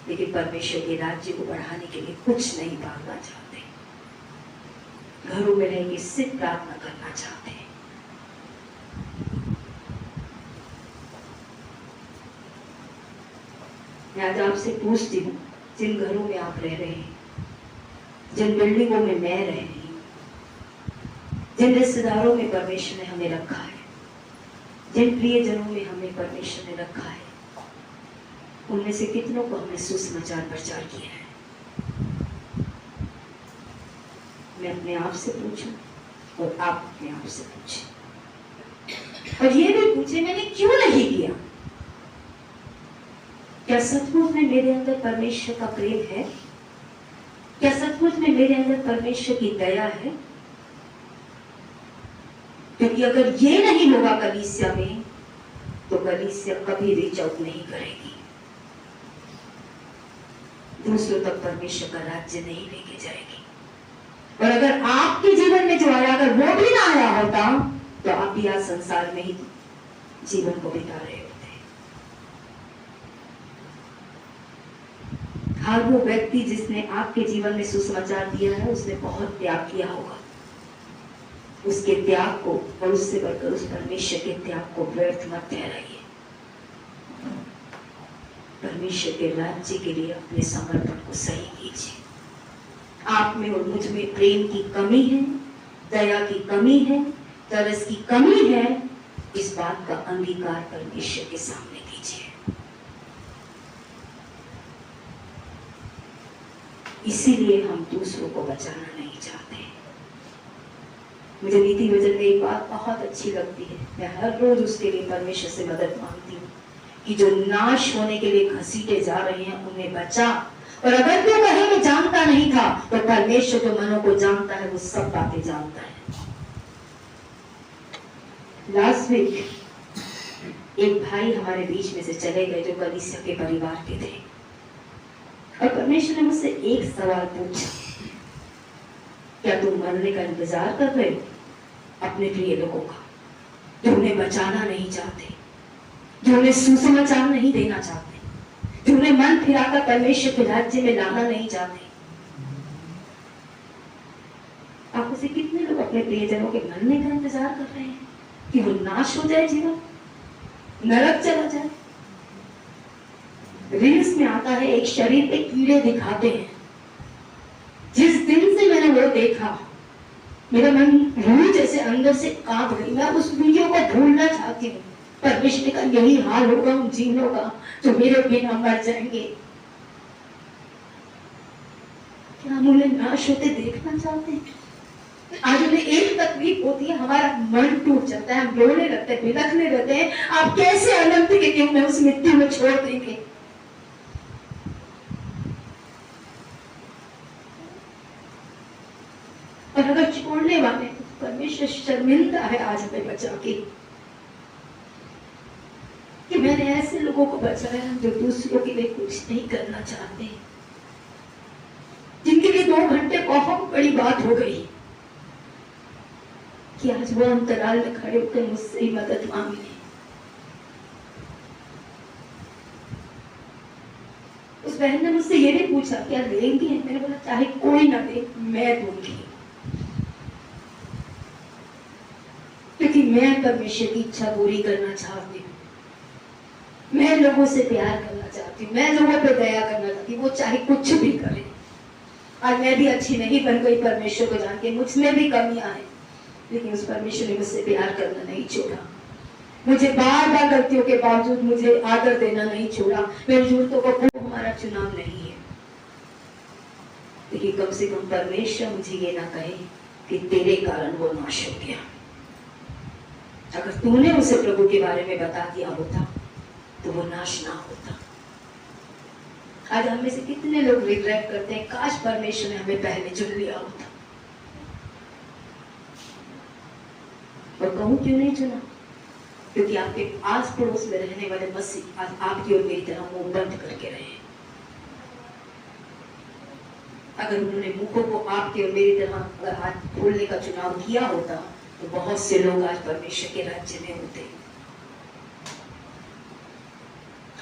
लेकिन परमेश्वर के राज्य को बढ़ाने के लिए कुछ नहीं भागना चाहते। घरों में रह के सिर्फ प्रार्थना करना चाहते हैं। मैं आज आपसे पूछती हूँ, जिन घरों में आप रह रहे हैं, जिन बिल्डिंगों में मैं रह रही हूँ, जिन रिश्तेदारों में परमेश्वर ने हमें रखा है, जिन प्रियजनों में हमें परमेश्वर ने रखा है, उनमें से कितनों को हमने सुसमाचार प्रचार किया है? मैं अपने आप से पूछूं और आप अपने आप से पूछें, और ये भी पूछे मैंने क्यों नहीं किया। क्या सचमुच में मेरे अंदर परमेश्वर का प्रेम है? क्या सचमुच में मेरे अंदर परमेश्वर की दया है? क्योंकि अगर ये नहीं होगा कलीसिया में, तो कलीसिया कभी रीच आउट नहीं करेगी, दूसरों तक परमेश्वर का राज्य नहीं लेके जाएगी। और अगर आपके जीवन में जो आया, अगर वो भी ना आया होता, तो आप भी आज संसार में ही जीवन को बिता रहे होते। हर वो व्यक्ति जिसने आपके जीवन में सुसमाचार दिया है, उसने बहुत त्याग किया होगा। उसके त्याग को और उससे बढ़कर उस परमेश्वर के त्याग को व्यर्थ मत ठहराइए। परमेश्वर के राज्य के लिए अपने समर्पण को सही कीजिए। आप में और मुझ में प्रेम की कमी है, दया की कमी है, तरस की कमी है, इस बात का अंगीकार परमेश्वर के सामने कीजिए। इसीलिए हम दूसरों को बचाना नहीं चाहते। मुझे नीति वचन में एक बात बहुत अच्छी लगती है, मैं हर रोज उसके लिए परमेश्वर से मदद मांगती हूँ कि जो नाश होने के लिए घसीटे जा रहे हैं उन्हें बचा। और अगर कोई कहे मैं जानता नहीं था, तो परमेश्वर जो मनों को जानता है वो सब बातें जानता है। लास्ट वीक एक भाई हमारे बीच में से चले गए जो कलीसिया के परिवार के थे, और परमेश्वर ने मुझसे एक सवाल पूछा, क्या तुम मरने का इंतजार कर रहे हो अपने प्रिय लोगों का, जो उन्हें बचाना नहीं चाहते, जो उन्हें सुसमाचार नहीं देना चाहते, जो उन्हें मन फिराकर परमेश्वर के राज्य में लाना नहीं चाहते? आप उसे कितने लोग अपने प्रियजनों के मरने का इंतजार कर रहे हैं कि वो नाश हो जाए, जीवन नरक चला जाए? रील्स में आता है, एक शरीर पे कीड़े दिखाते हैं। जिस दिन से मैंने वो देखा, मेरा मन रूह जैसे अंदर से कांप गई। मैं उस वीडियो को भूलना चाहती हूँ। परमेश्वर का यही हाल होगा उन जीवों का जो मेरे बिना मर जाएंगे। क्या हम उन्हें नाश होते देखना चाहते हैं? आज उन्हें एक तकलीफ होती है, हमारा मन टूट जाता है, हम रोने लगते हैं, बिलखने लगते हैं। आप कैसे अनंत के क्यों में उस मिट्टी में छोड़ देंगे? और अगर छोड़ने वाले तो परमेश्वर शर्मिंदा है आज हमें बचा के कि मैंने ऐसे लोगों को बचाया जो दूसरों के लिए कुछ नहीं करना चाहते, जिनके लिए 2 घंटे बहुत बड़ी बात हो गई कि आज वो अंतराल में खड़े होकर मुझसे ही मदद मांग ली। उस बहन ने मुझसे ये नहीं पूछा क्या लेंगे, मैंने बोला चाहे कोई ना दे मैं दूंगी, क्योंकि मैं परमेश्वर की इच्छा पूरी करना चाहती हूँ, मैं लोगों से प्यार करना चाहती हूँ, मैं लोगों पर दया करना चाहती हूँ, वो चाहे कुछ भी करे। आज मैं भी अच्छी नहीं बन गई परमेश्वर को जान के, मुझमें भी कमियां हैं, लेकिन उस परमेश्वर ने मुझसे प्यार करना नहीं छोड़ा, मुझे बार बार गलतियों के बावजूद मुझे आदर देना नहीं छोड़ा। मेरी जरूरतों को वो हमारा चुनाव नहीं है, लेकिन कम से कम परमेश्वर मुझे ये ना कहे कि तेरे कारण वो नाश हो गया। अगर तूने उसे प्रभु के बारे में बता दिया होता तो वो नाश ना होता। आज हम में से कितने लोग रिग्रेट करते हैं, काश परमेश्वर ने हमें पहले चुन लिया होता। और कहूं क्यों नहीं चुना, क्योंकि आपके आस पड़ोस में रहने वाले मसीह आज आपकी और मेरी तरह मुंह बंद करके रहे। अगर उन्होंने मुखों को आपके और मेरी तरह अगर हाथ खोलने का चुनाव किया होता तो बहुत से लोग आज परमेश्वर के राज्य में होते।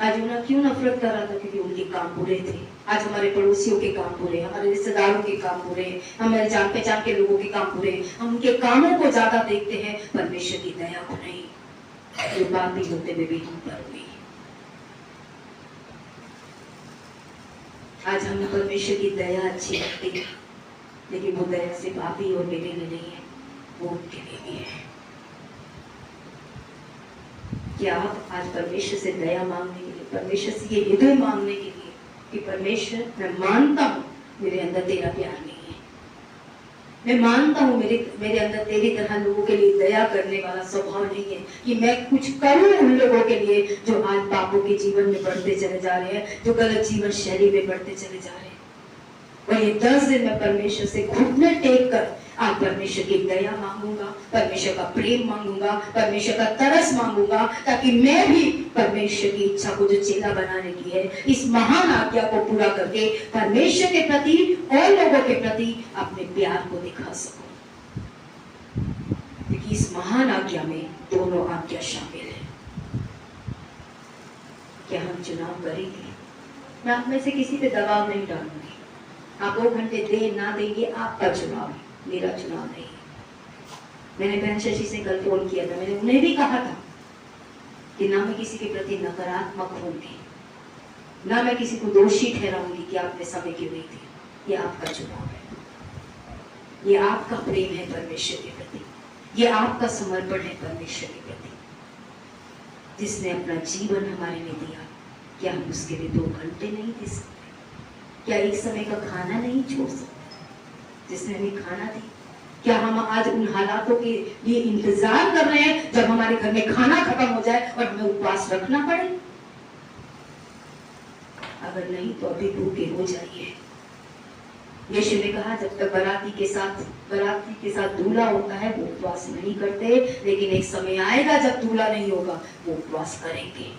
आज उन्हें क्यों नफरत कर रहा था, क्योंकि उनके काम बुरे थे। आज हमारे पड़ोसियों के काम बुरे, हमारे रिश्तेदारों के काम बुरे, हमारे जान पहचान के लोगों के काम बुरे, हम उनके कामों को ज्यादा देखते हैं, परमेश्वर की दया को नहीं। जो बात भी होते हुए भी हम पर हुई। आज हमें परमेश्वर की दया अच्छी लगती है, लेकिन वो दया सिर्फ आप ही और मेरे लिए नहीं है, वो उनके लिए भी है। क्या आप आज परमेश्वर से दया मांगने के लिए, परमेश्वर से ये हृदय मांगने के लिए कि परमेश्वर मैं मानता हूँ मेरे अंदर तेरा प्यार नहीं है, मैं मानता हूँ मेरे अंदर तेरी तरह लोगों के लिए दया करने वाला स्वभाव नहीं है, कि मैं कुछ करूँ उन लोगों के लिए जो आज पापों के जीवन में बढ़ते चले जा रहे हैं, जो गलत जीवन शैली में बढ़ते चले जा रहे हैं। और ये 10 दिन मैं परमेश्वर से घुटने टेक कर आज परमेश्वर की दया मांगूंगा, परमेश्वर का प्रेम मांगूंगा, परमेश्वर का तरस मांगूंगा, ताकि मैं भी परमेश्वर की इच्छा को जो चेला बनाने की है, इस महान आज्ञा को पूरा करके परमेश्वर के प्रति और लोगों के प्रति अपने प्यार को दिखा सकूं। क्योंकि इस महान आज्ञा में दोनों आज्ञा शामिल है। क्या हम चुनाव करेंगे? मैं आप में से किसी पे दबाव नहीं डालूंगी। आप 2 घंटे दे ना देंगे आपका चुनाव, मेरा चुनाव नहीं। मैंने बहन शशि से कल फोन किया था, मैंने उन्हें भी कहा था कि ना मैं किसी के प्रति नकारात्मक होंगी, ना मैं किसी को दोषी ठहराऊंगी कि आपने समय क्यों नहीं दी। ये आपका चुनाव है, ये आपका प्रेम है परमेश्वर के प्रति, ये आपका समर्पण है परमेश्वर के प्रति। जिसने अपना जीवन हमारे लिए दिया, क्या हम उसके लिए 2 घंटे नहीं दे सकते? क्या एक समय का खाना नहीं छोड़ सकते? जिसने हमें खाना दी, क्या हम आज उन हालातों के लिए इंतजार कर रहे हैं जब हमारे घर में खाना खत्म हो जाए और हमें उपवास रखना पड़े? अगर नहीं तो अभी भूखे हो जाइए। यीशु ने कहा जब तक बराती के साथ दूल्हा होता है वो उपवास नहीं करते, लेकिन एक समय आएगा जब दूल्हा नहीं होगा वो उपवास करेंगे।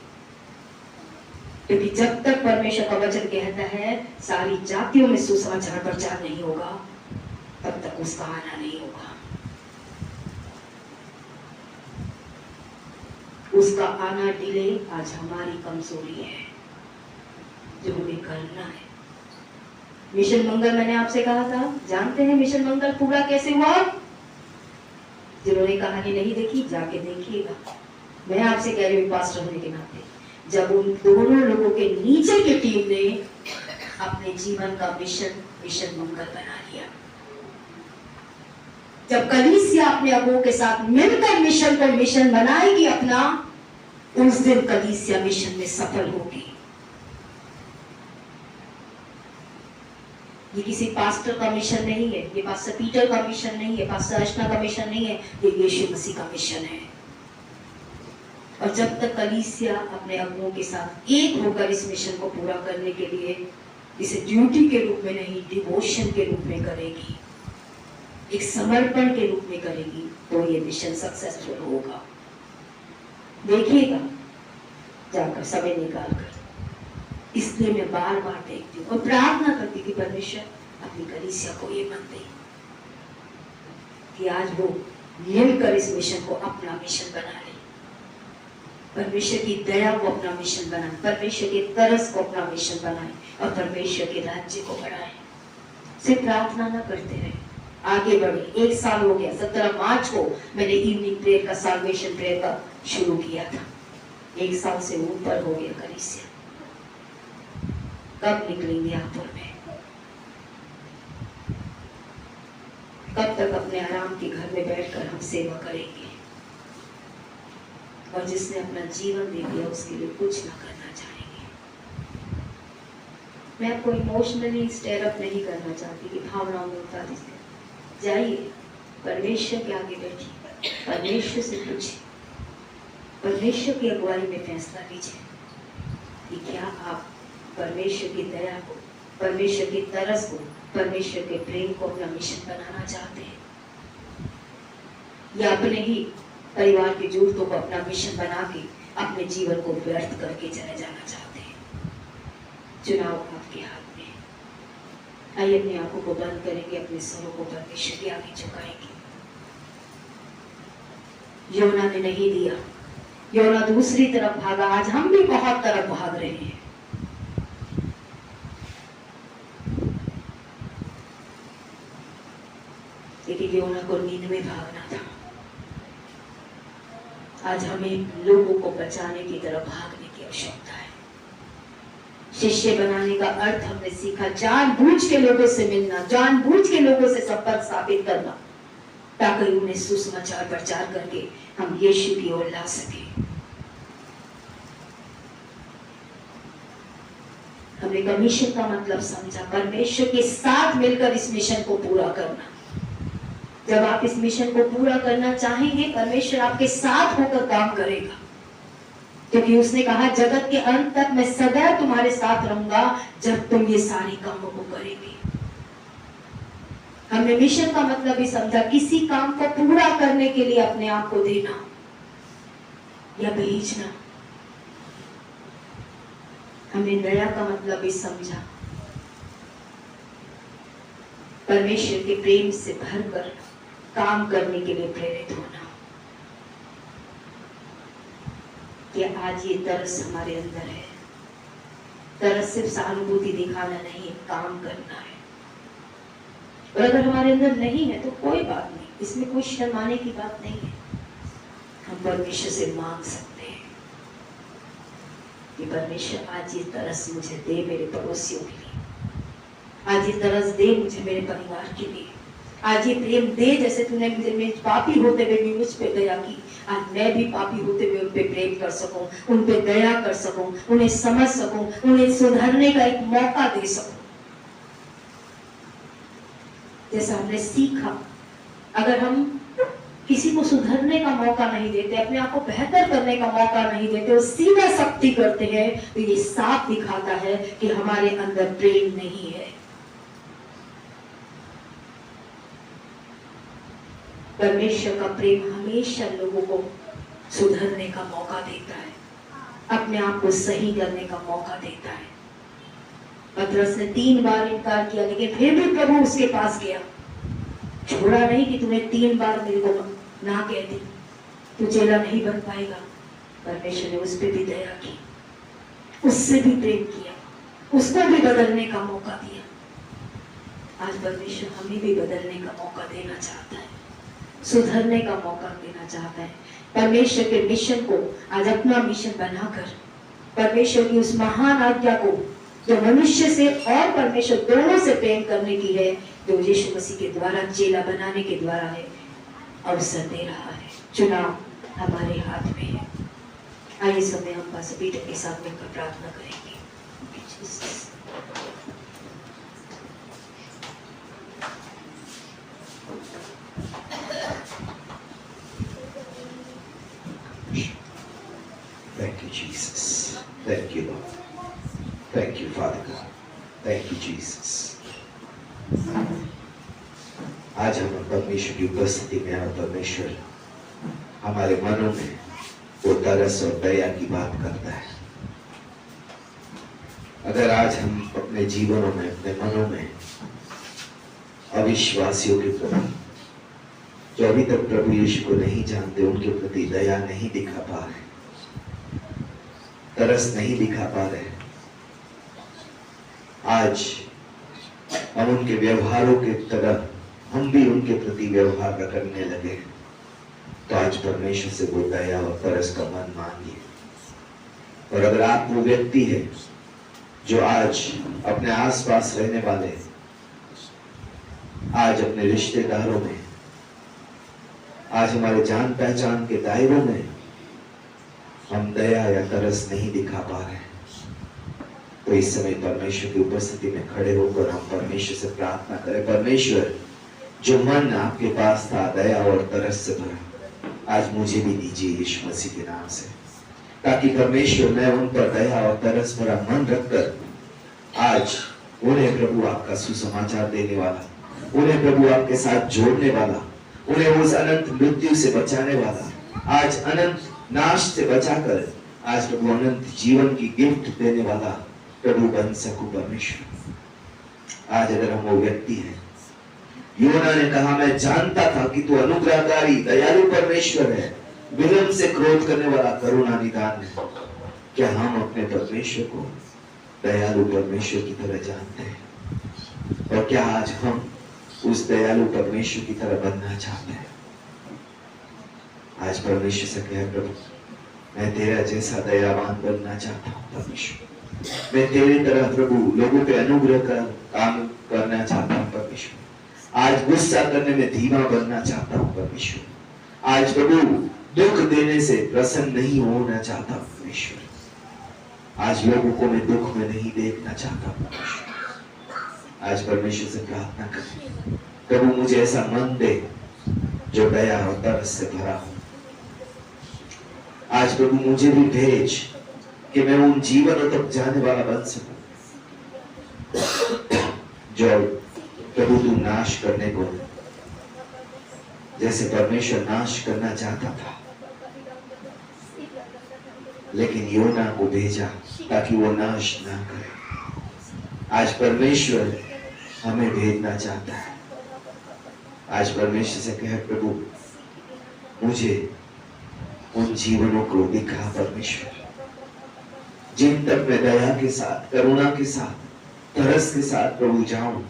क्योंकि जब तक परमेश्वर का वचन कहता है सारी जातियों में सुसमाचार प्रचार नहीं होगा, तब तक उसका आना नहीं होगा। उसका आना डिले आज हमारी कमजोरी है, जो हमें करना है। मिशन मंगल मैंने आपसे कहा था, जानते हैं मिशन मंगल पूरा कैसे हुआ? जिन्होंने कहानी नहीं देखी जाके देखिएगा। मैं आपसे कह रही हूँ पास्टर होने के नाते, जब उन दोनों लोगों के नीचे की टीम ने अपने जीवन का मिशन मंगल बना लिया, जब कलीसिया अपने अगुओं के साथ मिलकर मिशन को मिशन बनाएगी अपना, उस दिन कलीसिया मिशन में सफल होगी। ये किसी पास्टर का मिशन नहीं है, ये पास्टर पीटर का मिशन नहीं है, पास्टर अर्चना का मिशन नहीं है, ये यीशु मसीह का मिशन है। और जब तक कलीसिया अपने अगुओं के साथ एक होकर इस मिशन को पूरा करने के लिए इसे ड्यूटी के रूप में नहीं, डिवोशन के रूप में करेगी, एक समर्पण के रूप में करेगी, तो ये मिशन सक्सेसफुल होगा। देखिएगा जाकर समय निकाल कर। इसलिए मैं बार बार देखती हूँ और प्रार्थना करती कि परमेश्वर अपनी कलीसिया को ये मन दे कि आज वो मिलकर इस मिशन को अपना मिशन बना ले, परमेश्वर की दया को अपना मिशन बनाए, परमेश्वर के तरस को अपना मिशन बनाए और परमेश्वर के राज्य को बढ़ाए। सिर्फ प्रार्थना न करते रहे, आगे बढ़े। 1 साल हो गया, 17 मार्च को मैंने इवनिंग प्रेयर का साल्वेशन प्रेयर का शुरू किया था। 1 साल से ऊपर हो गया कलीसिया। कब निकलेंगे आप और मैं? कब तक अपने आराम के घर में बैठकर हम सेवा करेंगे? और जिसने अपना जीवन दे दिया उसके लिए कुछ ना करना चाहेंगे। मैं आपको इमोशनली स्टेयर अप नहीं करना चाहती कि भावनाओं में उतार दीजिए। जाइए परमेश्वर के आगे बैठिए, परमेश्वर से पूछिए, परमेश्वर की अगुवाई में फैसला लीजिए कि क्या आप परमेश्वर की दया को, परमेश्वर की तरस को, परमेश्वर के प्रेम को अपना मिशन बनाना चाहते हैं, या अपने ही परिवार की जरूरतों को अपना मिशन बना के अपने जीवन को व्यर्थ करके चले जाना चाहते हैं। चुनाव आपके हाथ में है। आइए अपनी आंखों को बंद करेंगे, अपने सरों को परमेश्वर के आगे झुकाएंगे। योना ने नहीं दिया, योना दूसरी तरफ भागा। आज हम भी बहुत तरफ भाग रहे हैं। लेकिन योना को नींद में भागना था। आज हमें लोगों को बचाने की तरफ भागने की आवश्यकता है। शिष्य बनाने का अर्थ हमने सीखा, जानबूझ के लोगों से मिलना, जानबूझ के लोगों से संपर्क स्थापित करना, ताकि उन्हें सुसमाचार प्रचार करके हम यीशु की ओर ला सके। हमने कमीशन का मतलब समझा, परमेश्वर के साथ मिलकर इस मिशन को पूरा करना। जब आप इस मिशन को पूरा करना चाहेंगे, परमेश्वर आपके साथ होकर काम करेगा, क्योंकि उसने कहा जगत के अंत तक मैं सदैव तुम्हारे साथ रहूंगा जब तुम ये सारे कामों को करेंगे। हमने मिशन का मतलब भी समझा, किसी काम को पूरा करने के लिए अपने आप को देना या भेजना। हमने दया का मतलब भी समझा, परमेश्वर के प्रेम से भरकर काम करने के लिए प्रेरित होना। कि आज ये तरस हमारे अंदर है। तरस सिर्फ सहानुभूति दिखाना नहीं, काम करना है। और अगर हमारे अंदर नहीं है तो कोई बात नहीं, इसमें कोई शर्माने की बात नहीं है। हम परमेश्वर से मांग सकते हैं कि परमेश्वर आज ये तरस मुझे दे मेरे पड़ोसियों के लिए, आज ये तरस दे मुझे मेरे परिवार के लिए, आज ये प्रेम दे जैसे तूने मुझे पापी होते हुए भी मुझ पे दया की, आज मैं भी पापी होते हुए उन पे प्रेम कर सकूं, उन पे दया कर सकूं, उन्हें समझ सकूं, उन्हें सुधरने का एक मौका दे सकूं। जैसा हमने सीखा, अगर हम किसी को सुधरने का मौका नहीं देते, अपने आप को बेहतर करने का मौका नहीं देते और सीधा सख्ती करते हैं, तो ये साफ दिखाता है कि हमारे अंदर प्रेम नहीं है। परमेश्वर का प्रेम हमेशा लोगों को सुधरने का मौका देता है, अपने आप को सही करने का मौका देता है। पतरस ने 3 बार इनकार किया, लेकिन फिर भी प्रभु उसके पास गया। छोड़ा नहीं कि तूने 3 बार मेरे को ना कह दी, तू चेला नहीं बन पाएगा। परमेश्वर ने उस पर भी दया की, उससे भी प्रेम किया, उसको भी बदलने का मौका दिया। आज परमेश्वर हमें भी बदलने का मौका देना चाहता है, सुधरने का मौका देना चाहता है। परमेश्वर के मिशन को आज अपना मिशन बनाकर, परमेश्वर की उस महान आज्ञा को जो मनुष्य से और परमेश्वर दोनों से प्रेम करने की है, जो यीशु मसीह के द्वारा चेला बनाने के द्वारा है, अवसर दे रहा है। चुनाव हमारे हाथ में है। आइए समय हम पास पीठ के साथ मिलकर प्रार्थना करेंगे। Thank you, Jesus. Thank you, Lord. Thank you, Father God. Thank you, Jesus. आज हम परमेश्वर की उपस्थिति में हैं। परमेश्वर हमारे मनों में वो तरस और दया की बात करता है। अगर आज हम अपने जीवनों में, अपने मनों में अविश्वासियों के प्रति, जो अभी तक प्रभु यीशु को नहीं जानते, उनके प्रति दया नहीं दिखा पा रहे, तरस नहीं दिखा पा रहे, आज हम उनके व्यवहारों के तरह हम भी उनके प्रति व्यवहार करने लगे, तो आज परमेश्वर से वो दया और तरस का मन मांगिए। और अगर आप वो व्यक्ति है जो आज अपने आसपास रहने वाले, आज अपने रिश्तेदारों में, आज हमारे जान पहचान के दायरों में हम दया या तरस नहीं दिखा पा रहे, तो इस समय परमेश्वर की उपस्थिति में खड़े होकर हम परमेश्वर से प्रार्थना करें, परमेश्वर जो मन आपके पास था दया और तरस से भरा, आज मुझे भी दीजिए यीशु मसीह के नाम से, ताकि परमेश्वर मैं उन पर दया और तरस भरा मन रखकर आज उन्हें प्रभु आपका सुसमाचार देने वाला, उन्हें प्रभु आपके साथ जोड़ने वाला, उन्हें उस अनंत मृत्यु से बचाने वाला, आज अनंत नाश से बचाकर आज प्रभु अनंत जीवन की गिफ्ट देने वाला प्रभु बन सकूं परमेश्वर। आज अगर हम वो व्यक्ति हैं, योना ने कहा मैं जानता था कि तू अनुग्रहकारी दयालु परमेश्वर है, विलंब से क्रोध करने वाला करुणा निदान है। क्या हम अपने परमेश्वर को दयालु परमेश्वर की तरह जानते हैं? और क्या आज हम उस दयालु परमेश्वर की तरह बनना चाहते हैं? आज परमेश्वर से कहे प्रभु मैं तेरा जैसा दयावान बनना चाहता हूँ परमेश्वर, मैं तेरी तरह प्रभु लोगों पे अनुग्रह का काम करना चाहता हूँ परमेश्वर, आज गुस्सा करने में धीमा बनना चाहता हूँ परमेश्वर, आज प्रभु दुख देने से प्रसन्न नहीं होना चाहता परमेश्वर, आज लोगों को मैं दुख में नहीं देखना चाहता परमेश्वर। आज परमेश्वर से प्रार्थना करें प्रभु मुझे ऐसा मन दे जो दया और तरस से भरा हो। आज प्रभु मुझे भी भेज कि मैं उन जीवनों तक जाने वाला बन सकूं जो प्रभु तू नाश करने को, जैसे परमेश्वर नाश करना चाहता था लेकिन योना को भेजा ताकि वो नाश ना करे। आज परमेश्वर हमें भेजना चाहता है। आज परमेश्वर से कहे प्रभु मुझे उन जीवनों को दिखा परमेश्वर, जिन तक मैं दया के साथ, करुणा के साथ, तरस के साथ प्रभु जाऊं,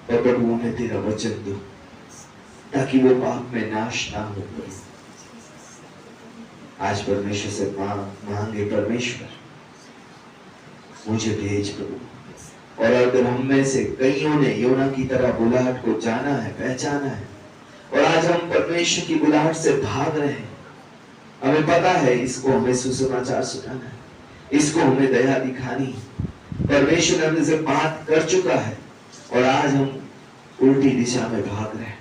और प्रभु उन्हें तेरा वचन दो ताकि वो पाप में नाश ना हो। आज परमेश्वर से मांगे परमेश्वर मुझे भेज प्रभु। और अगर हम में से कईयों ने योना की तरह बुलाहट को जाना है, पहचाना है, और आज हम परमेश्वर की बुलाहट से भाग रहे हैं, हमें पता है इसको हमें सुसमाचार सुनाना है, इसको हमें दया दिखानी, परमेश्वर हमसे बात कर चुका है और आज हम उल्टी दिशा में भाग रहे हैं।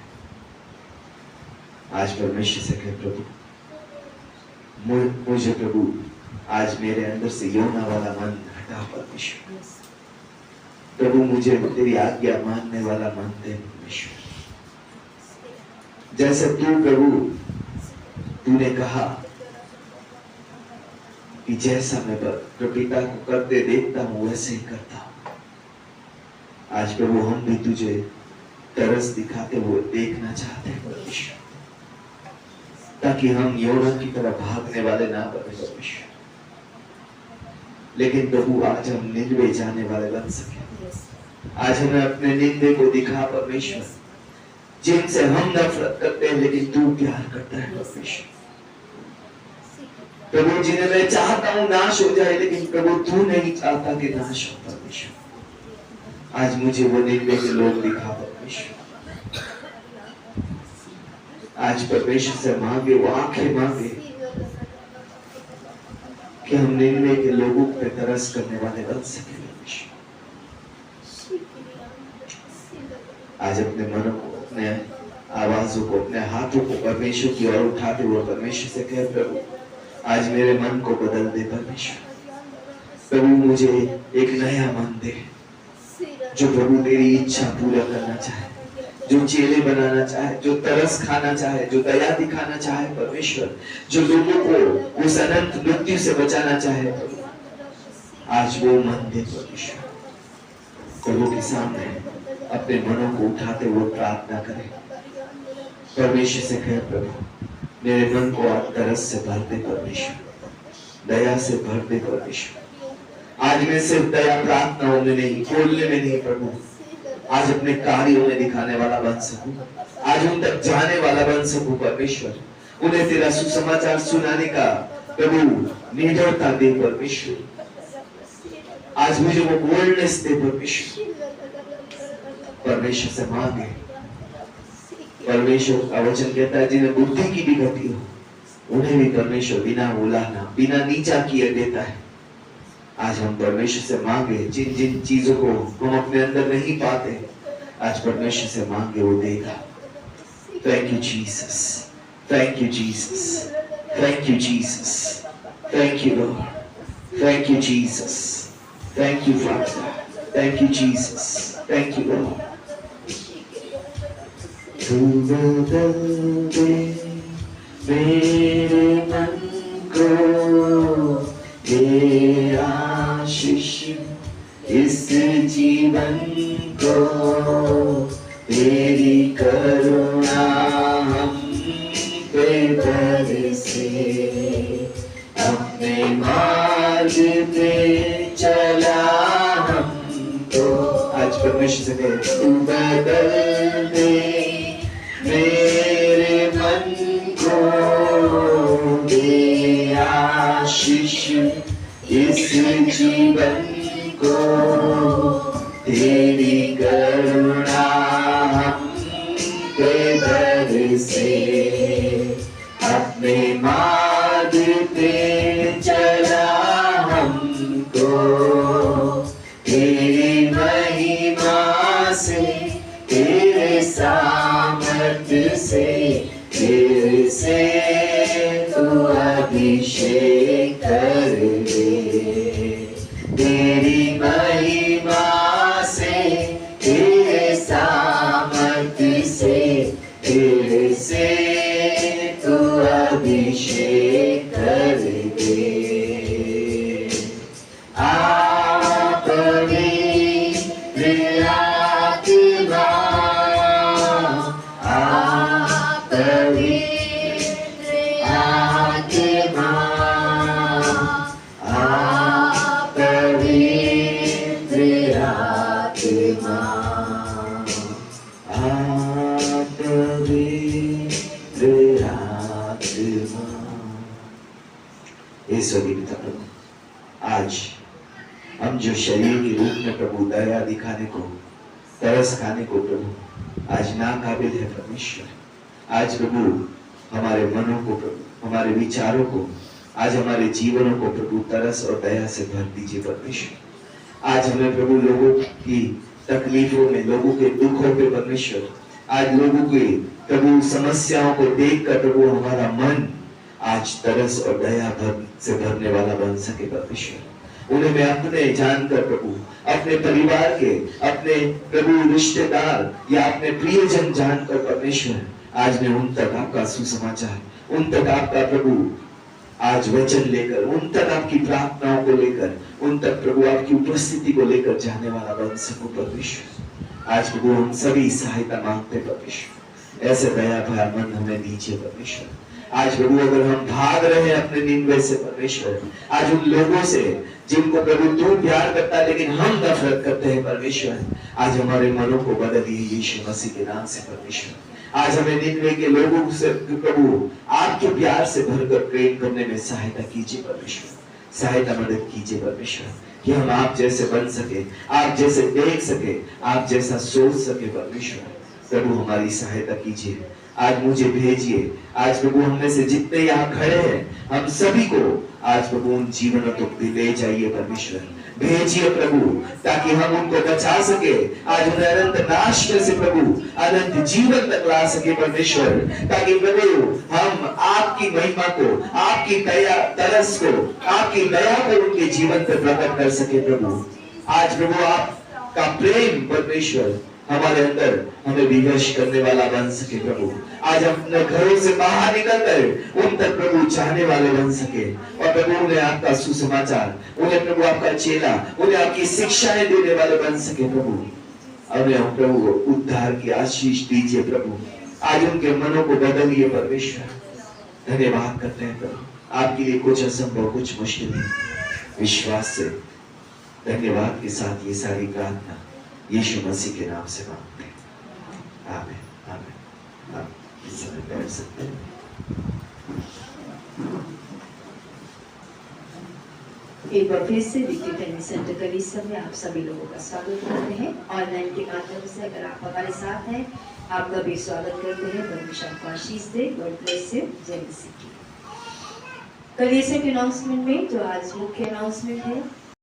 आज परमेश्वर से कहे प्रभु मुझे प्रभु आज मेरे अंदर से योना वाला मन हटा परमेश्वर, प्रभु मुझे तेरी आज्ञा मानने वाला मन दे परमेश्वर। जैसे तू प्रभु तूने कहा कि जैसा मैं पिता को करते देखता हूं वैसे ही करता हूं। आज प्रभु हम भी तुझे तरस दिखाते हुए देखना चाहते हैं परमेश्वर, ताकि हम योना की तरह भागने वाले ना बने परमेश्वर, लेकिन प्रभु आज हम निंदे जाने वाले बन सके। आज हमें अपने निंदे को दिखा परमेश्वर, जिनसे हम नफरत करते हैं लेकिन तू प्यार करता है परमेश्वर। प्रभु जिन्हें मैं चाहता हूं नाश हो जाए लेकिन प्रभु तू नहीं चाहता कि नाश हो परमेश्वर। आज मुझे वो निंदे के लोग दिखा परमेश्वर। आज परमेश्वर से मांगे, वो आंखें मांगे कि हम निंदे के लोगों पे तरस करने वाले बन सके परमेश्वर। आज अपने मनों को, अपने आवाजों को, अपने हाथों को परमेश्वर की ओर उठाते हुए परमेश्वर से कहे प्रभु आज मेरे मन को बदल दे परमेश्वर। प्रभु मुझे एक नया मन दे जो प्रभु तेरी इच्छा पूरा करना चाहे, जो चेले बनाना चाहे, जो तरस खाना चाहे, जो दया दिखाना चाहे परमेश्वर, जो लोगों को उस अनंत मृत्यु से बचाना चाहे। आज वो मन दे परमेश्वर। प्रभु के सामने अपने मनों को उठाते हुए प्रार्थना करें। परमेश्वर से कहे, प्रभु मेरे मन को आप तरस से भर दे परमेश्वर, दया से भर दे परमेश्वर। आज मैं सिर्फ दया प्रार्थनाओं में नहीं, बोलने में नहीं प्रभु, आज अपने कार्यों में दिखाने वाला बन सकूं, आज उन तक जाने वाला बन सकूं परमेश्वर। उन्हें तेरा सुसमाचार सुनाने का प्रभु निडरता दे परमेश्वर। आज मुझे वो बोल्डनेस दे परमेश्वर। परमेश्वर से मांगे। परमेश्वर का वचन कहता है जिन्हें बुद्धि की भी गति हो उन्हें भी परमेश्वर बिना उलाहना, बिना नीचा किए देता है। आज हम परमेश्वर से मांगे, जिन जिन चीजों को हम अपने अंदर नहीं पाते, आज परमेश्वर से मांगे, वो देगा। Thank you Jesus, thank you Jesus, thank you Jesus, thank you Lord, thank you Jesus, thank you father, thank you Jesus, thank you Lord. तू बदल दे मेरे मन को, ये आशीष इस जीवन को, तेरी करुणा हम पे बरसे, अपने मार्ग पे चला हमको। आज परमेश्वर से कहे, तू बदल दे मेरे मन को, दे आशीष इस जीवन को, तेरी करुणा हम पे बरसे, अपने मार्ग पे चला हमको, तेरी महिमा से, तेरे सामर्थ्य से, तेरे से तू अभिषेक कर दे। तेरी महिमा से, तेरे सामर्थ्य से, तेरे से तू अभिषेक कर दे। आप मेरे आत्मा, आप मेरे आत्मा, आप मेरे आत्मा, आप मेरे आत्मा। ईश्वर की पिता प्रभु, आज हम जो शरीर के रूप में प्रभु दया दिखाने को, तरस खाने को प्रभु आज नाकाबिल है परमेश्वर। आज प्रभु हमारे मनों को, प्रभु हमारे विचारों को, आज हमारे जीवनों को प्रभु तरस और दया से भर दीजिए परमेश्वर। आज हमें प्रभु लोगों की तकलीफों में, लोगों के दुखों पे परमेश्वर, आज लोगों की प्रभु समस्याओं को देखकर प्रभु हमारा मन आज तरस और दया से भरने वाला बन सके परमेश्वर। उन्हें मैं अपने जानकर प्रभु, अपने परिवार के, अपने प्रभु रिश्तेदार या अपने प्रियजन जानकर परमेश्वर, आज मैं उन तक आपका सुसमाचार, उन तक आपका प्रभु आज वचन लेकर, उन तक आपकी प्रार्थनाओं को लेकर, उन तक प्रभु आपकी उपस्थिति को लेकर जाने वाला बन सकूं परमेश्वर। आज प्रभु हम सभी सहायता मांगते परमेश्वर, ऐसे दया भरा मन हमें दीजिए परमेश्वर। आज प्रभु अगर हम भाग रहे हैं अपने निन्वे से परमेश्वर, आज उन लोगों से जिनको प्रभु तू प्यार करता है लेकिन हम नफरत करते हैं परमेश्वर, आज हमारे मनों को बदलिए यीशु मसीह के नाम से परमेश्वर। आज हमें निन्वे के लोगों से प्रभु आपके प्यार से भरकर प्रेम करने में सहायता कीजिए परमेश्वर, सहायता मदद कीजिए परमेश्वर, कि हम आप जैसे बन सके, आप जैसे देख सके, आप जैसा सोच सके परमेश्वर। प्रभु हमारी सहायता कीजिए, आज मुझे भेजिए। आज प्रभु हम में से जितने यहाँ खड़े हैं, हम सभी को आज प्रभु उन जीवनों तक ले जाइए परमेश्वर, भेजिए प्रभु, ताकि हम उनको बचा सके, आज उन्हें अनंत नाश में से प्रभु अनंत जीवन तक ला सके परमेश्वर, ताकि प्रभु हम आपकी महिमा को, आपकी दया तरस को, आपकी दया को उनके जीवन पर प्रकट कर सके प्रभु। आज प्रभु आपका प्रेम परमेश्वर हमारे अंदर हमें विवश करने वाला बन सके प्रभु। आज अपने घरों से बाहर निकलकर उन तक प्रभु चाहने वाले बन सके, और प्रभु उन्हें आपका सुसमाचार, उन्हें प्रभु आपका चेला, उन्हें आपकी शिक्षाएं देने वाले बन सके प्रभु। और हम प्रभु उद्धार की आशीष दीजिए प्रभु, आज उनके मनों को बदलिए परमेश्वर। धन्यवाद करते हैं प्रभु, आपके लिए कुछ असंभव कुछ मुश्किल नहीं। विश्वास से धन्यवाद के साथ ये सारी प्रार्थना यीशु मसीह के नाम से मांगते हैं, आमीन आमीन। आप इस समय बैठ सकते हैं। एक बार फिर से विक्ट्री ट्रेनिंग सेंटर कलीसिया में आप सभी लोगों का स्वागत करते हैं। ऑनलाइन के माध्यम से अगर आप हमारे साथ हैं, आपका भी स्वागत करते हैं। परमेश्वर आपको आशीष दे। God bless you. जय मसीह की। कलीसिया के अनाउंसमेंट में जो आज मुख्य अनाउंसमेंट है,